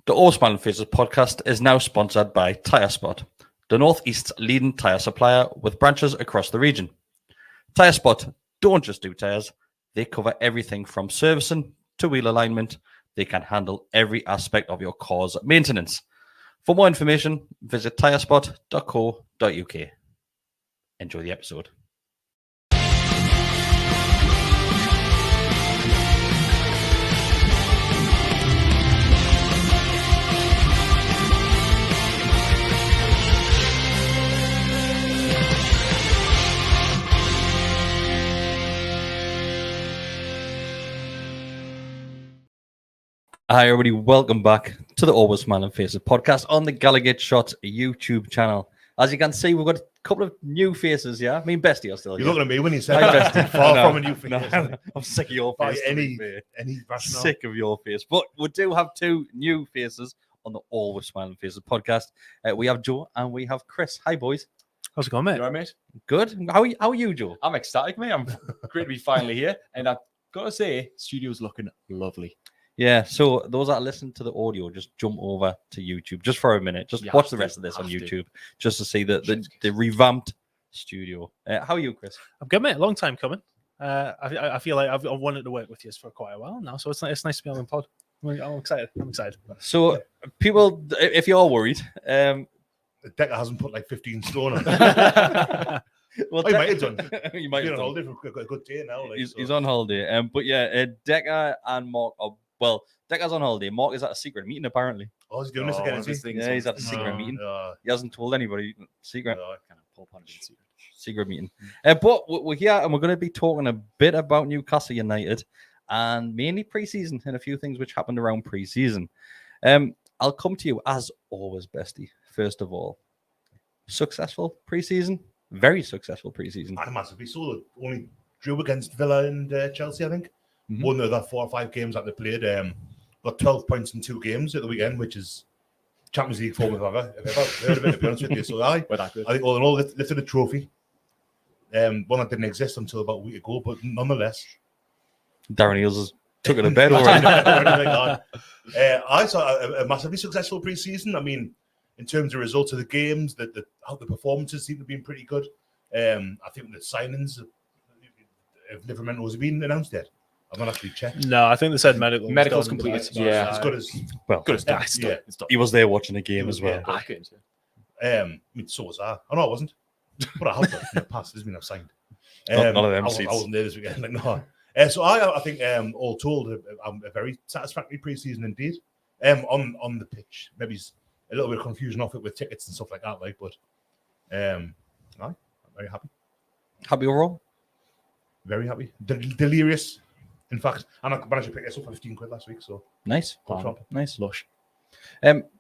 The All Smiling Faces podcast is now sponsored by Tyre Spot, the Northeast's leading tyre supplier with branches across the region. Tyre Spot don't just do tyres, they cover everything from servicing to wheel alignment. They can handle every aspect of your car's maintenance. For more information, visit tyrespot.co.uk. Enjoy the episode. Hi, everybody. Welcome back to the Always Smiling Faces podcast on the GallowgateShots YouTube channel. As you can see, we've got a couple of new faces, yeah? I mean, Bestie, you're still here. You're looking at me when you said that. Far from a new face. No, I'm sick of your face. Any rationale. Sick of your face. But we do have two new faces on the Always Smiling Faces podcast. We have Joe and we have Chris. Hi, boys. How's it going, mate? You all right, mate? Good. How are you, Joe? I'm ecstatic, mate. I'm great to be finally here. And I've got to say, studio's looking lovely. Yeah, so those that listen to the audio, just jump over to YouTube just for a minute. Just watch the rest of this on YouTube just to see the revamped studio. How are you, Chris? I'm good, mate. Long time coming. I feel like I've wanted to work with you for quite a while now, so it's nice to be on the pod. I'm excited. So, people, if you're worried, Decker hasn't put like 15 stone on. well, he might have done. He might have on done. holiday for a good day now. Like, He's on holiday. But yeah, Decker and Mark are. Well, Decker's on holiday. Mark is at a secret meeting, apparently. Oh, he's doing this again, is he? Yeah, he's at a secret meeting. He hasn't told anybody. Secret. Secret meeting. But we're here and we're going to be talking a bit about Newcastle United and mainly pre-season and a few things which happened around pre-season. I'll come to you as always, Bestie. First of all, successful pre-season. Very successful pre-season. I massively saw it. Only drew against Villa and Chelsea, I think. Mm-hmm. Won the 4 or 5 games that they played. Got 12 points in 2 games at the weekend, which is Champions League form if I've ever heard of it, to be honest with you. So I think all in all, lifted a trophy. One that didn't exist until about a week ago, but nonetheless. Darren Eales took it to bed already. I saw a massively successful pre-season. I mean, in terms of results of the games, how the performances seem to have been pretty good. I think the signings of Livermore has been announced yet. I've not actually checked. No, I think they said medical's completed. Yeah, as good as done. Yeah. He was there watching the game as well. I mean, so was I. Oh no, I wasn't. But I have done in the past. Doesn't mean I've signed. None of them seats. I wasn't there this weekend. Like, no. So I think all told a very satisfactory pre-season indeed. On the pitch, maybe a little bit of confusion off it with tickets and stuff like that. Like, but I'm very happy. Happy overall. Very happy. Delirious. In fact, and I managed to pick this up for 15 quid last week. So nice. Nice. Lush.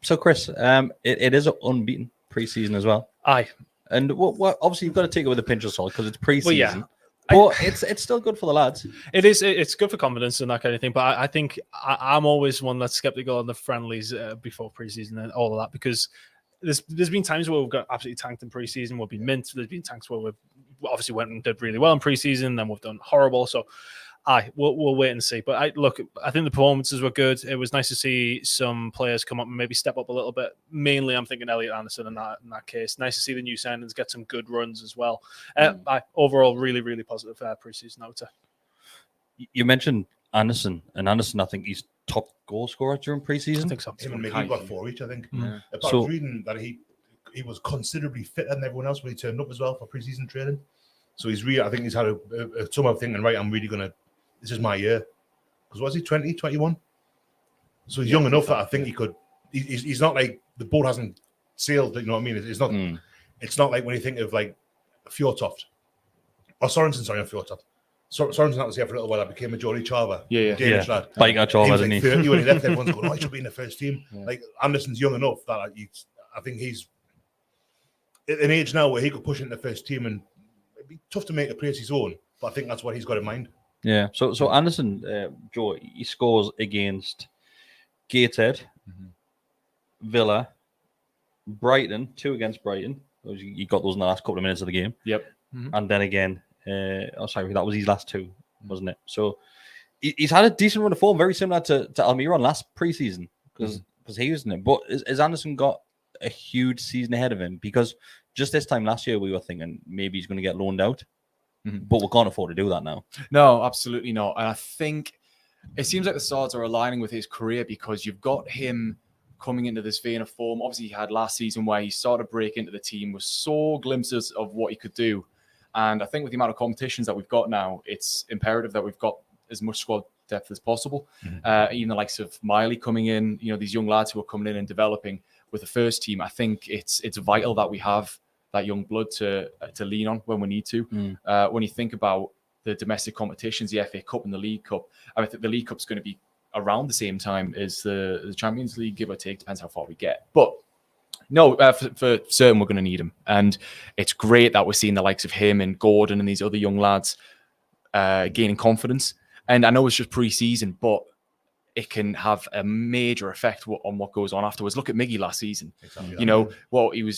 So Chris, it is an unbeaten pre-season as well. Aye. And what obviously you've got to take it with a pinch of salt because it's pre-season. Well, yeah. But it's still good for the lads. It is. It's good for confidence and that kind of thing. But I think I'm always one that's skeptical on the friendlies before pre-season and all of that because there's been times where we've got absolutely tanked in pre-season. We've been mint. There's been times where we've obviously went and did really well in pre-season, then we've done horrible. So we'll wait and see. But I think the performances were good. It was nice to see some players come up and maybe step up a little bit. Mainly, I'm thinking Elliot Anderson in that case. Nice to see the new signings get some good runs as well. Overall, really, really positive pre-season, I would say. You mentioned Anderson, and Anderson, I think he's top goal scorer during pre-season. I think so. Him and Mickey got 4 each, I think. Yeah. But I was reading that he was considerably fitter than everyone else when he turned up as well for pre-season training. So he's really, I think he's had a somehow thinking, right, I'm really going to, this is my year. Because was he 20, 21? So he's young enough that I think he could, he's not like, the boat hasn't sailed, you know what I mean? It's not It's not like when you think of like Fjortoft. Or Sorensen, sorry, not Fjortoft. Sorensen that was here for a little while. I became a Jolly Charver. Danish lad. Biker Charver, didn't he? 30 when he left, everyone's going, oh, he should be in the first team. Yeah. Like, Anderson's young enough that I think he's at an age now where he could push into the first team and it'd be tough to make a place his own, but I think that's what he's got in mind. Yeah. So Anderson, Joe, he scores against Gateshead, Villa, Brighton, 2 against Brighton. He got those in the last couple of minutes of the game. Yep. And then again, that was his last 2, wasn't it? So he's had a decent run of form, very similar to Almiron last pre-season, because because he was in it. But is Anderson got a huge season ahead of him? Because just this time last year, we were thinking maybe he's going to get loaned out, but we can't afford to do that now. No, absolutely not. And I think it seems like the stars are aligning with his career because you've got him coming into this vein of form. Obviously, he had last season where he started to break into the team, was saw glimpses of what he could do. And I think with the amount of competitions that we've got now, it's imperative that we've got as much squad depth as possible. Even the likes of Miley coming in, these young lads who are coming in and developing with the first team. I think it's vital that we have that young blood to lean on when we need to. When you think about the domestic competitions, the FA Cup and the League Cup, I think the League Cup's going to be around the same time as the Champions League, give or take, depends how far we get. But no, for certain, we're going to need him. And it's great that we're seeing the likes of him and Gordon and these other young lads gaining confidence. And I know it's just pre-season, but it can have a major effect on what goes on afterwards. Look at Miggy last season. Exactly.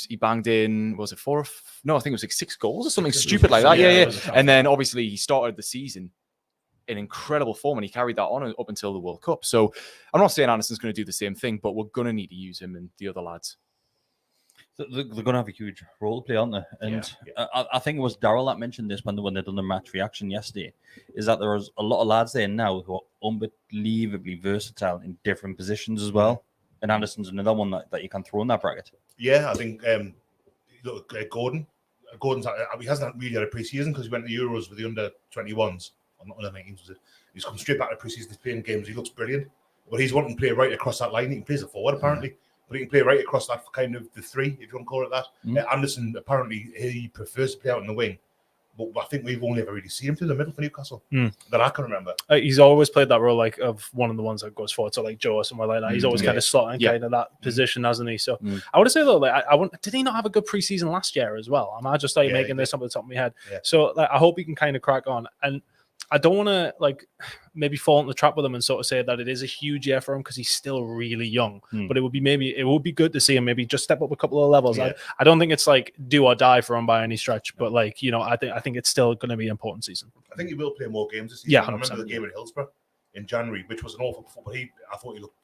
He banged in, was it 4? No, I think it was like 6 goals or something stupid like that. Yeah. And then obviously he started the season in incredible form and he carried that on up until the World Cup. So I'm not saying Anderson's going to do the same thing, but we're going to need to use him and the other lads. They're going to have a huge role to play, aren't they? And I think it was Daryl that mentioned this when they done the match reaction yesterday, is that there was a lot of lads there now who are unbelievably versatile in different positions as well. And Anderson's another one that you can throw in that bracket. Yeah, I think Gordon's he hasn't really had a pre-season because he went to Euros with the under-21s, or not under-19s, was it? He's come straight back to pre-season, he's playing games, he looks brilliant. But he's wanting to play right across that line. He can play as a forward, apparently. But he can play right across that kind of the 3, if you want to call it that. Anderson, apparently, he prefers to play out in the wing. But I think we've only ever really seen him through the middle for Newcastle that I can remember. He's always played that role like of one of the ones that goes forward, so like Joe or somewhere like that. He's always kind of slotting kind of that position, hasn't he? So I would say though, like did he not have a good preseason last year as well? Am I just like making this up at the top of my head? Yeah. So like, I hope he can kind of crack on. And I don't want to like maybe fall into the trap with him and sort of say that it is a huge year for him because he's still really young. But it would be good to see him maybe just step up a couple of levels. I don't think it's like do or die for him by any stretch, but like I think it's still going to be an important season. I think he will play more games this season. Yeah, 100%. I remember the game at Hillsborough in January, which was an awful performance. I thought he looked.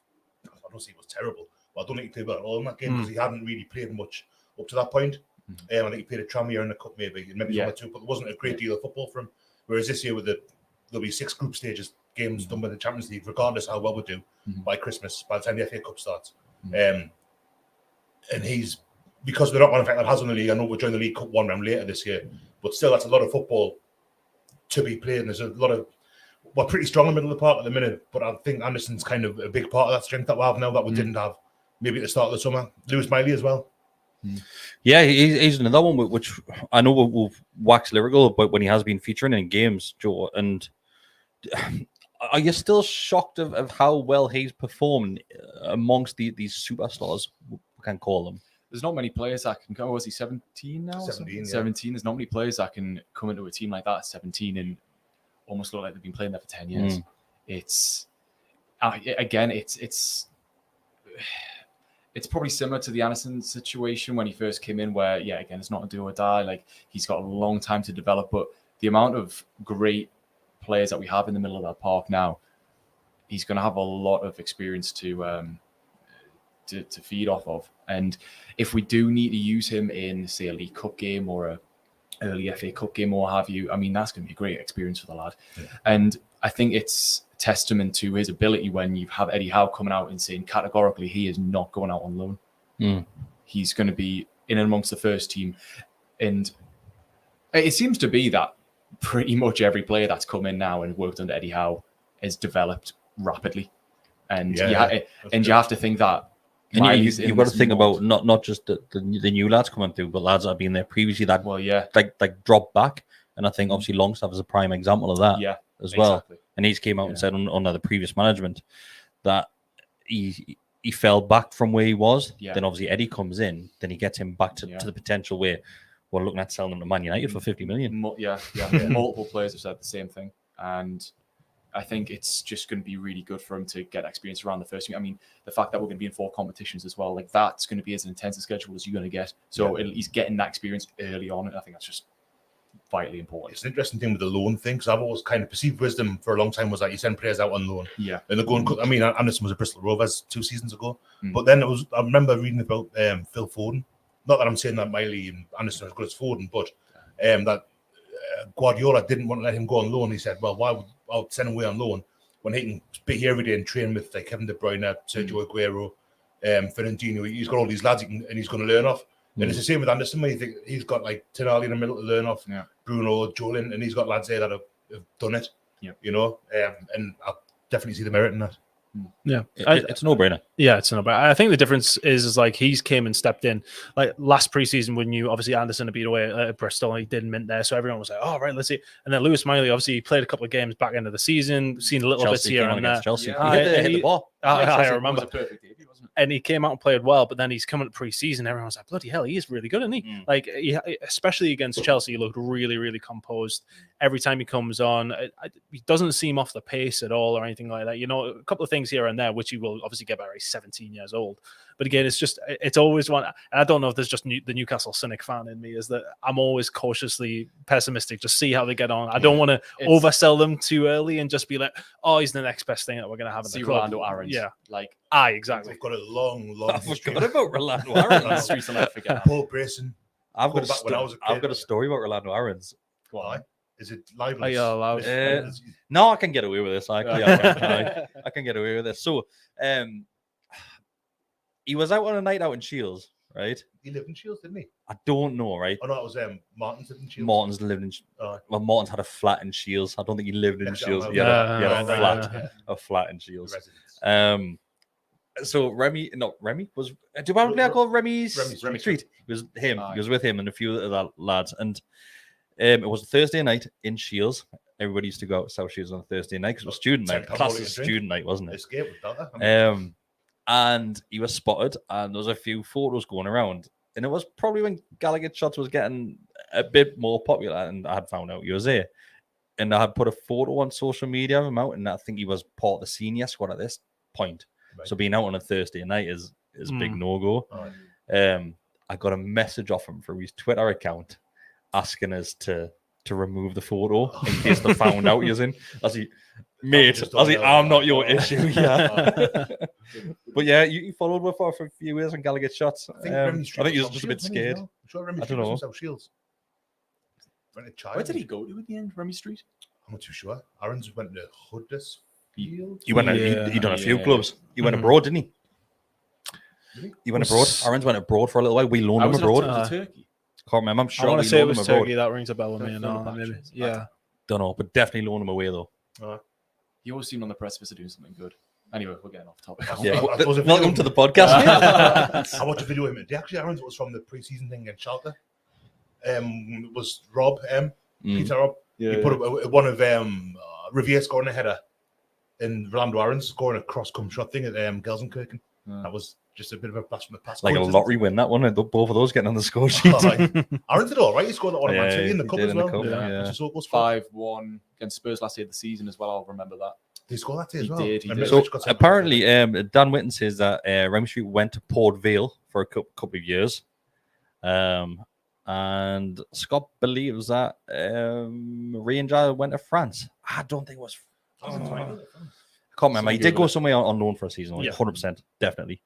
I don't say he was terrible, but I don't think he played well at all in that game because he hadn't really played much up to that point. I think he played a Tranmere in the cup maybe 1 or 2, but there wasn't a great deal of football for him. Whereas this year there'll be 6 group stages games done by the Champions League, regardless how well we do by Christmas, by the time the FA Cup starts. And he's, because we're not one effect that has on the league, I know we're joining the League Cup 1 round later this year, but still that's a lot of football to be played. And there's a lot of, we're pretty strong in the middle of the park at the minute, but I think Anderson's kind of a big part of that strength that we have now that we didn't have maybe at the start of the summer. Lewis Miley as well. Yeah, he's another one which I know we'll wax lyrical about when he has been featuring in games, Joe. And are you still shocked of how well he's performed amongst these superstars, we can call them? There's not many players that can go. Was he 17 now? 17, yeah. 17. There's not many players that can come into a team like that at 17 and almost look like they've been playing there for 10 years. It's again, it's probably similar to the Anderson situation when he first came in, where again, it's not a do or die. Like he's got a long time to develop, but the amount of great players that we have in the middle of that park now, he's going to have a lot of experience to feed off of. And if we do need to use him in, say, a League Cup game or a early FA Cup game or what have you, I mean, that's going to be a great experience for the lad. And I think it's testament to his ability when you have Eddie Howe coming out and saying categorically he is not going out on loan. He's going to be in and amongst the first team. And it seems to be that pretty much every player that's come in now and worked under Eddie Howe has developed rapidly. And you have to think that. And you've got to think about not just the new lads coming through, but lads that have been there previously that like dropped back. And I think obviously Longstaff is a prime example of that as well. Exactly. And he's came out and said under the previous management that he fell back from where he was. Then obviously Eddie comes in, then he gets him back to the potential where we're looking at selling him to Man United for 50 million. Multiple players have said the same thing. And I think it's just going to be really good for him to get experience around the first team. I mean, the fact that we're going to be in 4 competitions as well, like that's going to be as intense a schedule as you're going to get. So he's getting that experience early on. And I think that's just vitally important. It's an interesting thing with the loan thing, because I've always kind of perceived wisdom for a long time was that you send players out on loan. Yeah. And they're going, I mean, Anderson was at Bristol Rovers 2 seasons ago, Mm. but then I remember reading about Phil Foden. Not that I'm saying that Miley and Anderson are as good as Foden, but that Guardiola didn't want to let him go on loan. He said, well, why would I send him away on loan when he can be here every day and train with like Kevin De Bruyne, Sergio Aguero, Fernandinho. He's got all these lads and he's going to learn off. And it's the same with Anderson, where you think he's got like Tonali in the middle to learn off, Bruno, Jolin, and he's got lads there that have done it, you know, and I definitely see the merit in that. Yeah, It's a no-brainer. Yeah, it's no. But I think the difference is like he's came and stepped in. Like last preseason, when you obviously Anderson had beat away at Bristol, and he did mint there, so everyone was like, "Oh, right, let's see." And then Lewis Miley obviously played a couple of games back end of the season, seen a little bit here and there. Chelsea. Yeah. He hit the ball. I remember. It was a perfect debut, wasn't it? And he came out and played well, but then he's coming to pre-season. Everyone's like, bloody hell, he is really good, isn't he? Like, especially against Chelsea, he looked really, really composed. Every time he comes on, he doesn't seem off the pace at all or anything like that. You know, a couple of things here and there, which he will obviously get better. He's 17 years old. But again, it's always one. And I don't know if there's just the Newcastle cynic fan in me, is that I'm always cautiously pessimistic. Just see how they get on. I don't want to oversell them too early and just be like, oh, he's the next best thing that we're going to have in the club. Rolando Aarons. Yeah. Like, exactly. We've got a long I forgot about Rolando Aarons. streets will never forget. Paul Grayson. I've got Back when I was a kid. I've got a story about Rolando Aarons. Why? Is it libelous? Are you allowed? No, I can get away with this. I can get away with this. So, he was out on a night out in Shields, right? He lived in Shields, didn't he? I don't know, right? Oh no, it was Martin's lived in Shields. Martin's lived in. Well, Martin's had a flat in Shields. I don't think he lived in Shields. He had a flat in Shields. So Remy was. Do I play called Remy's Remy Street? It was him. He was with him and a few other lads, and it was a Thursday night in Shields. Everybody used to go out to South Shields on a Thursday night because it was student night. Classic student night, wasn't it? Escape with that. And he was spotted, and there was a few photos going around. And it was probably when GallowgateShots was getting a bit more popular, and I had found out he was there. And I had put a photo on social media of him out, and I think he was part of the senior squad at this point. Right. So being out on a Thursday night is a big no-go. Right. I got a message off him from his Twitter account asking us to remove the photo in case they found out using. I'm not your issue. Yeah. But yeah, you followed with for a few years on GallowgateShots. I think he was just a bit scared. I don't know. South Shields. Where did he go to at the end? Remy Street? I'm not too sure. Aarons went to Huddersfield. He done a few clubs. He went abroad, didn't he? He went abroad. Aarons went abroad for a little while. We loaned him abroad. Turkey. Can't remember. I'm sure I want to say it was Turkey. Abroad. That rings a bell with me. Maybe. Yeah. Don't know, but definitely loan him away though. You always seem on the precipice of doing something good. Anyway, we're getting off topic. Welcome to the podcast. I watched a video of him today. Actually, Aarons was from the pre-season thing in Schalke. It was Rob Peter Rob. He put one of Riviere scoring a header, and Rolando Aarons scoring a cross-come shot thing at Gelsenkirchen. That was just a bit of a blast from the past. Like a lottery win, that one. Both of those getting on the score sheet. Aarons did all right. He scored that one at Man City in the cup as well. 5-1 against Spurs last year of the season as well. I'll remember that. Did he score that day as well? He did. So apparently, Dan Whitten says that Remy Street went to Port Vale for a couple of years. And Scott believes that Ranger went to France. I don't think it was. I can't remember. He did go somewhere on loan for a season, 100%, definitely.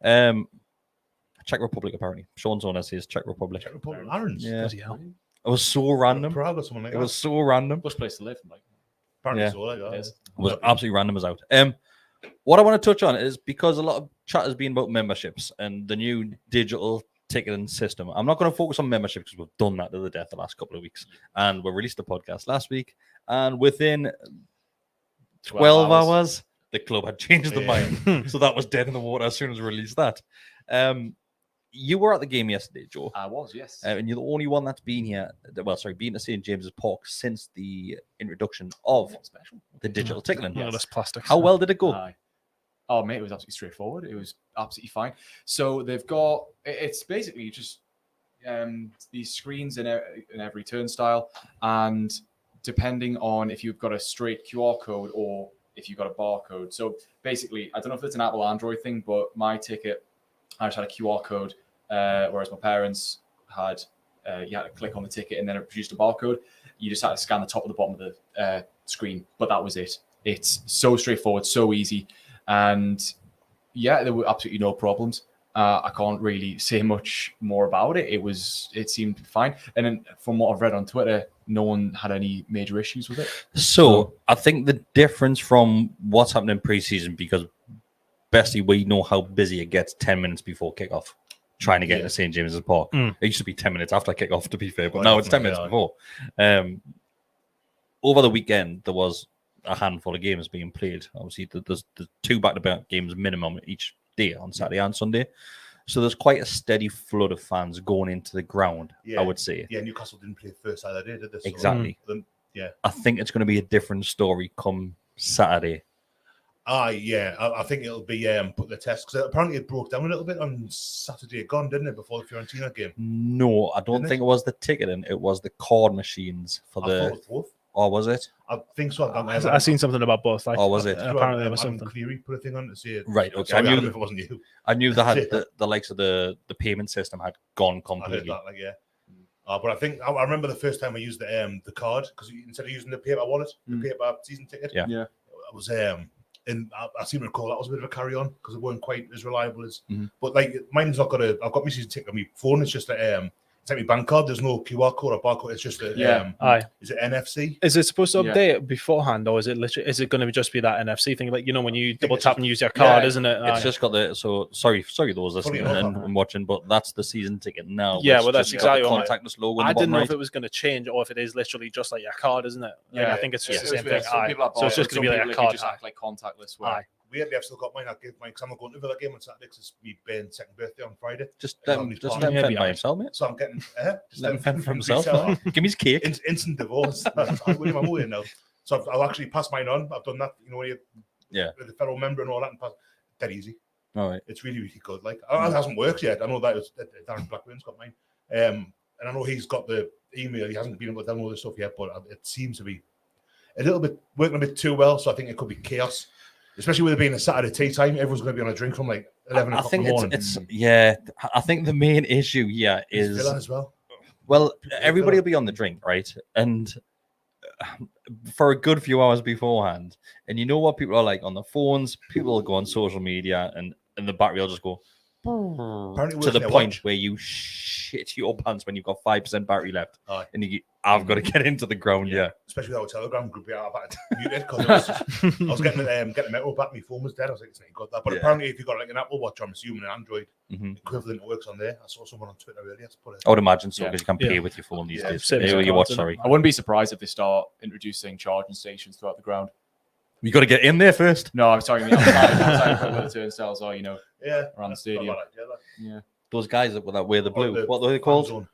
Czech Republic, apparently. Sean's on says Czech Republic. Czech Republic, Aarons. Yeah. It was so random. Prague or something like that. It was so random. Worst place to live, like. Apparently so, like that. It was absolutely random as out. What I want to touch on is because a lot of chat has been about memberships and the new digital ticketing system. I'm not going to focus on membership because we've done that to the death the last couple of weeks. And we released the podcast last week. And within 12 hours, the club had changed their mind. So that was dead in the water as soon as we released that. You were at the game yesterday, Joe. I was, yes. And you're the only one that's been here, been to St. James's Park since the introduction of the digital ticketing. That's plastic. How well did it go? Oh, mate, it was absolutely straightforward. It was absolutely fine. So they've got, it's basically just these screens in every turnstile. And depending on if you've got a straight QR code or if you've got a barcode. So basically, I don't know if it's an Apple Android thing, but my ticket, I just had a QR code, whereas my parents had you had to click on the ticket and then it produced a barcode. You just had to scan the top and the bottom of the screen, but that was it. It's so straightforward, so easy, and yeah, there were absolutely no problems. I can't really say much more about it. It seemed fine, and then from what I've read on Twitter, no one had any major issues with it. So I think the difference from what's happened in preseason, because basically we know how busy it gets 10 minutes before kickoff, trying to get to St. James's Park. It used to be 10 minutes after kickoff, to be fair, but now it's 10 minutes before. Over the weekend, there was a handful of games being played. Obviously, there's 2 back-to-back games minimum each day on Saturday and Sunday. So there's quite a steady flood of fans going into the ground, I would say. Yeah, Newcastle didn't play first either day, did they? So, exactly. I think it's going to be a different story come Saturday. I think it'll be put the test, because apparently it broke down a little bit on Saturday gone, didn't it, before the Fiorentina game? No, I don't think it was the ticketing. It was the card machines for I thought it was both. Or was it? I think so. I've seen something about both. Or was it? Apparently, there was something. Cleary put a thing on to say it. Right. Okay. Sorry, I knew if it wasn't you. I knew they had the likes of the payment system had gone completely. I heard that, but I think I remember the first time I used the card, because instead of using the paper wallet, the paper season ticket, yeah, I was and I seem to recall that was a bit of a carry on, because it weren't quite as reliable as. But like mine's not got I've got my season ticket on my phone. It's just it's like my bank card. There's no QR code or barcode. It's just is it NFC? Is it supposed to update beforehand, or is it literally? Is it going to just be that NFC thing? Like, when you double tap and use your card, isn't it? It's just got the sorry those listening and watching, but that's the season ticket now. Yeah, well, that's exactly what contactless logo. I didn't know if it was going to change or if it is literally just like your card, isn't it? I think it's just the same thing. So it's just going to be like a card. Just act like contactless. Weirdly, I've still got mine. I give mine because I'm not going to the game on Saturday because it's me Ben's second birthday on Friday. Just let him fend by himself, mate. So I'm getting just let him fend for himself. Give me his cake. Instant divorce. I'm away now. So I'll actually pass mine on. I've done that. When you with the fellow member and all that, and dead easy. All right. It's really, really good. Like, it hasn't worked yet. I know that Darren Blackburn's got mine. And I know he's got the email. He hasn't been able to download the stuff yet, but it seems to be a little bit working a bit too well. So I think it could be chaos. Especially with it being a Saturday tea time, everyone's going to be on a drink from like 11 o'clock in the morning. I think the main issue here is Villa as well. Well, everybody will be on the drink, right? And for a good few hours beforehand, and you know what people are like on the phones. People will go on social media, and the battery will just go to the point where you shit your pants when you've got 5% battery left, and I've got to get into the ground. Especially with our Telegram group, I've had to mute it because I was getting the metal back. My phone was dead. I was like, it's not got that. But apparently, if you've got like an Apple Watch, I'm assuming an Android equivalent works on there. I saw someone on Twitter earlier. I would imagine so, because you can pay with your phone these days. Your watch, sorry. I wouldn't be surprised if they start introducing charging stations throughout the ground. You got to get in there first. No, I was talking outside where the turnstiles are, around the stadium. Those guys that wear the blue, what are they called?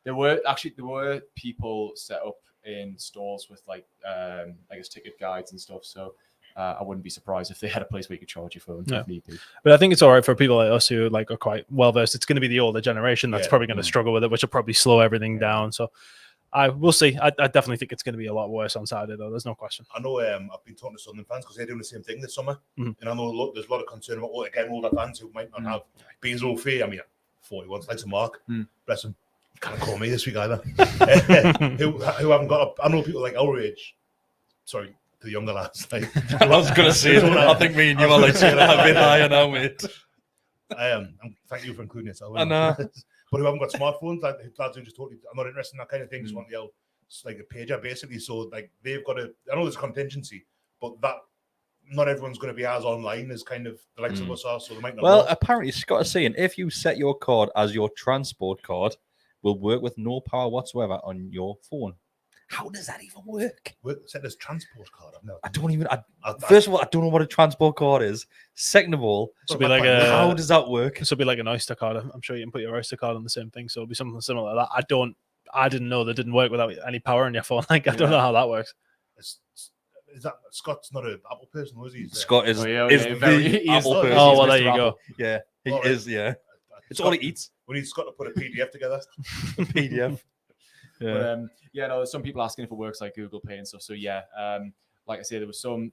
There were people set up in stalls with like I guess ticket guides and stuff. So I wouldn't be surprised if they had a place where you could charge your phone if need be. But I think it's all right for people like us who are quite well versed. It's going to be the older generation that's probably going to struggle with it, which will probably slow everything down. So we'll see. I definitely think it's going to be a lot worse on Saturday, though. There's no question. I know I've been talking to Sunderland fans because they're doing the same thing this summer. And I know there's a lot of concern about, older fans who might not have being so fair. I mean, 41, like some Mark. Bless him. Can't call me this week either. who haven't got I know people like our age. Sorry, the younger lads. I was going to say, I think me and you are like a bit higher now, mate. Thank you for including yourself. I know. But who haven't got smartphones, like lads who just totally, I'm not interested in that kind of thing, just want the old, like a pager basically. So like they've got I know there's contingency, but that not everyone's going to be as online as kind of the likes of us are. So they might not. Well, apparently Scott is saying if you set your card as your transport card, will work with no power whatsoever on your phone. How does that even work? Set as transport card. First of all, I don't know what a transport card is. Second of all, how does that work? This will be like an Oyster card. I'm sure you can put your Oyster card on the same thing, so it'll be something similar like that. I didn't know that didn't work without any power on your phone. I don't know how that works. Is that Scott's not an Apple person, was he? Scott is the Apple person. Oh, well, there you go. Yeah, he is. Yeah, it's all he eats. We need Scott to put a PDF together. PDF. Yeah. No, there's some people asking if it works like Google Pay and stuff. So like I say, there was some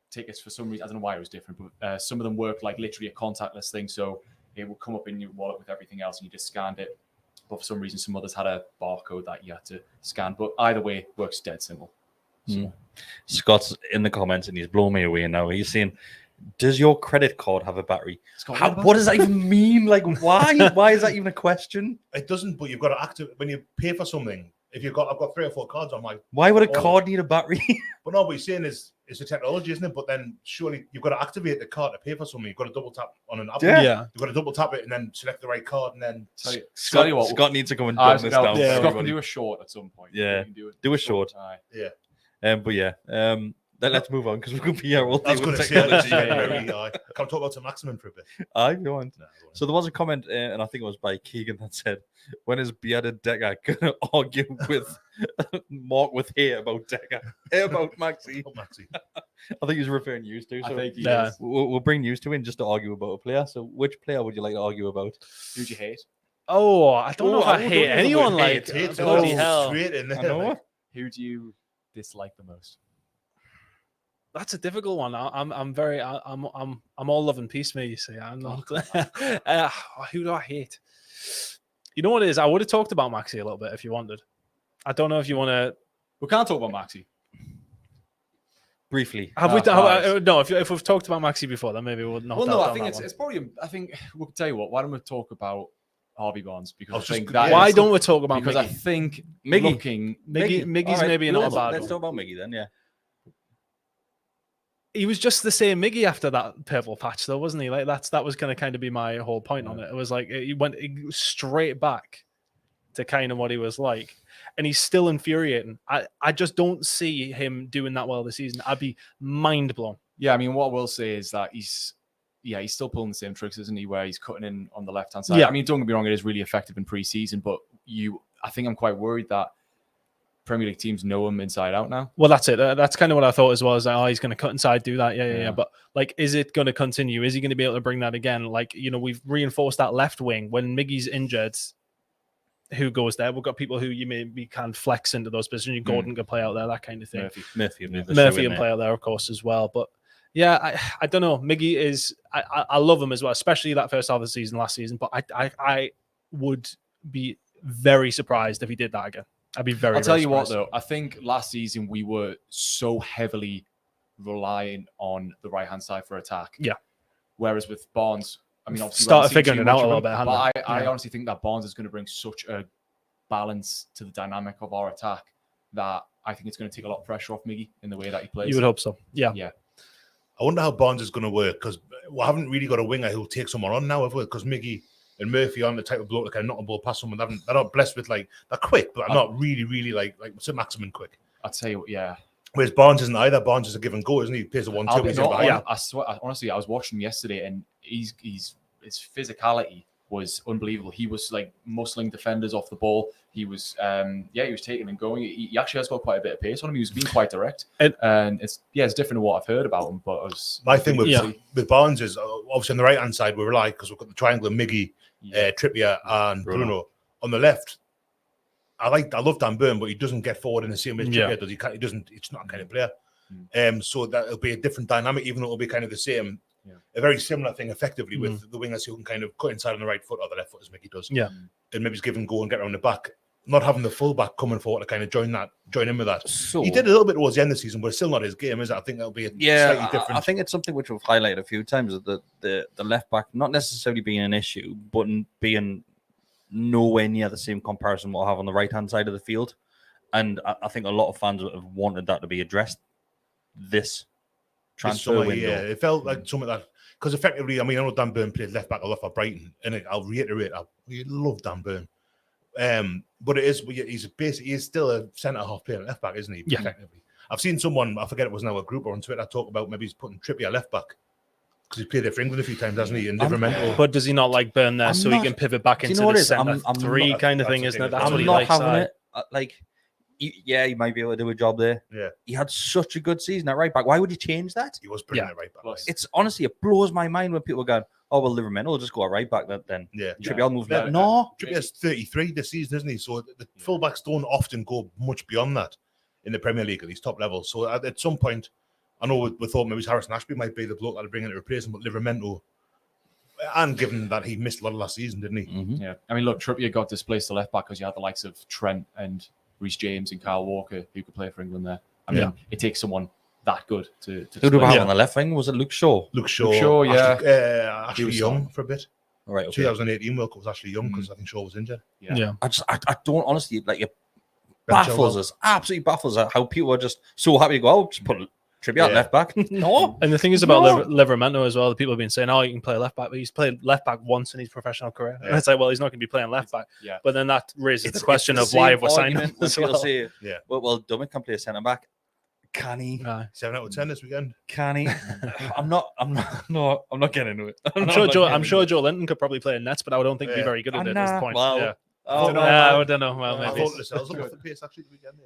tickets for some reason. I don't know why it was different, but some of them worked like literally a contactless thing. So it would come up in your wallet with everything else, and you just scanned it, but for some reason, some others had a barcode that you had to scan. But either way, works dead simple. So. Scott's in the comments and he's blown me away now. He's saying, does your credit card have a battery? What does that even mean? Like, why? Why is that even a question? It doesn't, but you've got to activate when you pay for something. If I've got 3 or 4 cards on my. Why would a card need a battery? But no, what you're saying is it's a technology, isn't it? But then surely you've got to activate the card to pay for something. You've got to double tap on an app. Yeah. You've got to double tap it and then select the right card and then. Scott needs to come and dump this down. Yeah, Scott can do a short at some point. Yeah, do a short. Yeah. But yeah, let's move on because we're going to be here all day. I was going to say, can I talk about some maximum for a bit? I go on. So there was a comment, and I think it was by Keegan that said, "When is bearded Decker going to argue with Mark with hair about Decker, hair about Maxi?" I think he's referring news to. So we'll bring news to him just to argue about a player. So which player would you like to argue about? Who'd you hate? Oh, I don't know if I hate anyone. Like, bloody hell! Who do you dislike the most? That's a difficult one. I'm all love and peace, me. You see, I'm not. Who do I hate? You know what it is? I would have talked about Maxi a little bit if you wanted. I don't know if you want to. We can't talk about Maxi. Briefly. Have we? No. If we've talked about Maxi before, then maybe we'll not. Well, no. I think it's probably. I think we'll tell you what. Why don't we talk about Harvey Barnes? Because I think that. Why don't we talk about? Because Miggy? I think Miggy's right, maybe not a bad. Let's talk about Miggy then. Yeah. He was just the same Miggy after that purple patch, though, wasn't he? Like that was going to kind of be my whole point on it. It was like he went straight back to kind of what he was like, and he's still infuriating. I just don't see him doing that well this season. I'd be mind blown. Yeah, I mean, what I will say is that he's still pulling the same tricks, isn't he? Where he's cutting in on the left hand side. Yeah. I mean, don't get me wrong, it is really effective in pre-season, but I think I'm quite worried that Premier League teams know him inside out now. Well, that's it. That's kind of what I thought as well. Is like, he's going to cut inside, do that. Yeah. But like, is it going to continue? Is he going to be able to bring that again? Like, we've reinforced that left wing. When Miggy's injured, who goes there? We've got people who you maybe can flex into those positions. Gordon can play out there, that kind of thing. Murphy can play out there, of course, as well. But yeah, I don't know. Miggy is. I love him as well, especially that first half of the season last season. But I would be very surprised if he did that again. I'd be very. I'll tell you surprised. what, though. I think last season we were so heavily relying on the right hand side for attack. Yeah. Whereas with Barnes, I mean, obviously started figuring it out a little bit. But I honestly think that Barnes is going to bring such a balance to the dynamic of our attack that I think it's going to take a lot of pressure off Miggy in the way that he plays. You would hope so. Yeah. I wonder how Barnes is going to work because we haven't really got a winger who'll take someone on now, have we? Because Miggy and Murphy aren't the type of bloke that can knock a ball past someone. They're not blessed with they're quick, but they're not really like what's a maximum quick. I'd say, yeah. Whereas Barnes isn't either. Barnes is a give and go, isn't he? He plays a 1-2. I swear, honestly, I was watching him yesterday, and his physicality was unbelievable. He was like muscling defenders off the ball. He was, he was taking and going. He actually has got quite a bit of pace on him. He was being quite direct, and it's different to what I've heard about him. But my thing with Barnes is obviously on the right hand side we rely because we've got the triangle of Miggy, Trippier, and Bruno. On the left. I love Dan Burn, but he doesn't get forward in the same way Trippier does. He doesn't. It's not a kind of player. So that'll be a different dynamic, even though it'll be kind of the same. Yeah. A very similar thing, effectively, with the wingers who can kind of cut inside on the right foot or the left foot, as Mickey does. Yeah, and maybe just give and go and get around the back. Not having the fullback coming forward to kind of join in with that. So, he did a little bit towards the end of the season, but it's still not his game, is it? I think that'll be slightly different. I think it's something which we've highlighted a few times, that the left back not necessarily being an issue, but being nowhere near the same comparison we'll have on the right hand side of the field. And I think a lot of fans have wanted that to be addressed this transfer window. Yeah, it felt like something that, because effectively, I mean, I know Dan Burn played left back a lot for Brighton, and I'll reiterate, we love Dan Burn. But he's still a centre half player left back, isn't he? Yeah. Effectively. I've seen someone, I forget it was now a group or on Twitter, talk about maybe he's putting Trippier left back because he's played there for England a few times, hasn't he? And but does he not like Burn there so he can pivot back into the centre three kind of thing, isn't it? That's what he likes. He might be able to do a job there. Yeah, he had such a good season at right back. Why would he change that? He was brilliant at right back. It's honestly, it blows my mind when people are going, "Oh well, Livermore will just go at right back then." Yeah, Trippier move that. No, Trippier's 33 this season, isn't he? So the fullbacks don't often go much beyond that in the Premier League at these top levels. So at some point, I know we thought maybe Harrison Ashby might be the bloke that'll bring in to replace him, but Livermore, And given that he missed a lot of last season, didn't he? Mhm. Yeah, I mean, look, Trippier got displaced to left back because you had the likes of Trent and Reece James and Kyle Walker who could play for England there. I mean, it takes someone that good to Who do we displace. have on the left wing? Was it Luke Shaw? Luke Shaw, Ashley was Young strong. for a bit. All right, okay. 2018 World Cup was Ashley Young because I think Shaw was injured. Yeah. I don't honestly like it. Ben Baffles Chilwell. us, absolutely baffles us how people are just so happy to go out, just put Trippier out left back. No, And the thing is about Livermento as well, the people have been saying, oh, you can play left back, but he's played left back once in his professional career. And it's like, well, he's not going to be playing left back. Yeah. But then that raises It's the question the of why same we're signing him argument when as people well. say, Yeah. well, Dummett can play centre back. Can he? 7 out of 10 this weekend. Can he? I'm not getting into it. I'm sure Joe Linton could probably play in nets, but I don't think he'd be very good at it at this point. Well, yeah. Oh, I don't know. Well, I maybe. thought Lascelles looked off the pace actually the weekend.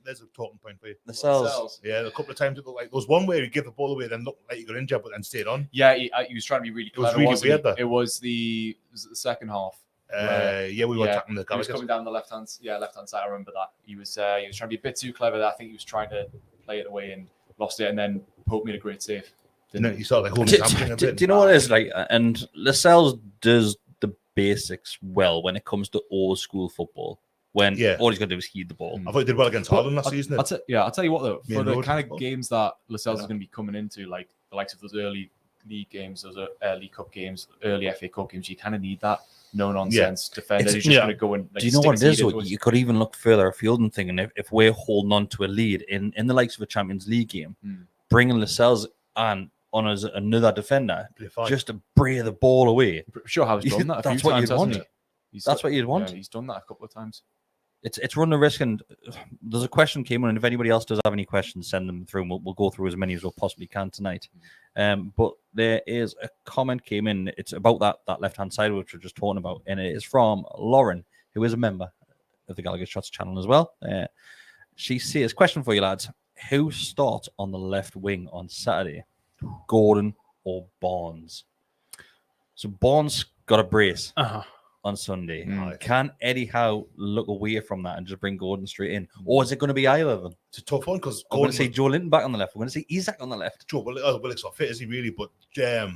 There's a talking point for you. Lascelles. Yeah, a couple of times it looked like there was one where he gave the ball away, then looked like he got injured, but then stayed on. Yeah, he was trying to be really It was clever. really wasn't weird, he? though. It was the second half. We were attacking the He was Gallowgate. coming down the left hand side. I remember that. He was trying to be a bit too clever. I think he was trying to play it away and lost it, and then Pope made a great save. No, he started like holding his hamstring a bit. Do you know what it is like? And Lascelles does the basics well when it comes to old school football. When all he's got to do is heed the ball. I thought he did well against Haaland last season. I'll tell you what though, for the Road kind football. of games that Lascelles is going to be coming into, like the likes of those early league games, those League Cup games, early FA Cup games, you kind of need that no nonsense defender who's just going to go and. Like, do you know what it is? stick his heat You could even look further afield and thinking if we're holding on to a lead in the likes of a Champions League game, bringing Lascelles on as another defender just to break the ball away. I'm sure how he's done that. That's what you'd want. That's what you'd want. Yeah, he's done that a couple of times. It's run the risk, and there's a question came in, and if anybody else does have any questions, send them through, and we'll go through as many as we possibly can tonight. But there is a comment came in. It's about that left-hand side, which we're just talking about, and it is from Lauren, who is a member of the GallowgateShots channel as well. She says, question for you lads, who starts on the left wing on Saturday, Gordon or Barnes? So Barnes got a brace on Sunday. Can Eddie Howe look away from that and just bring Gordon straight in? Or is it going to be either of them? It's a tough one because I'm going to say Joe Linton back on the left. We're going to say Isak on the left. Joe Willock's not fit, is he really? But I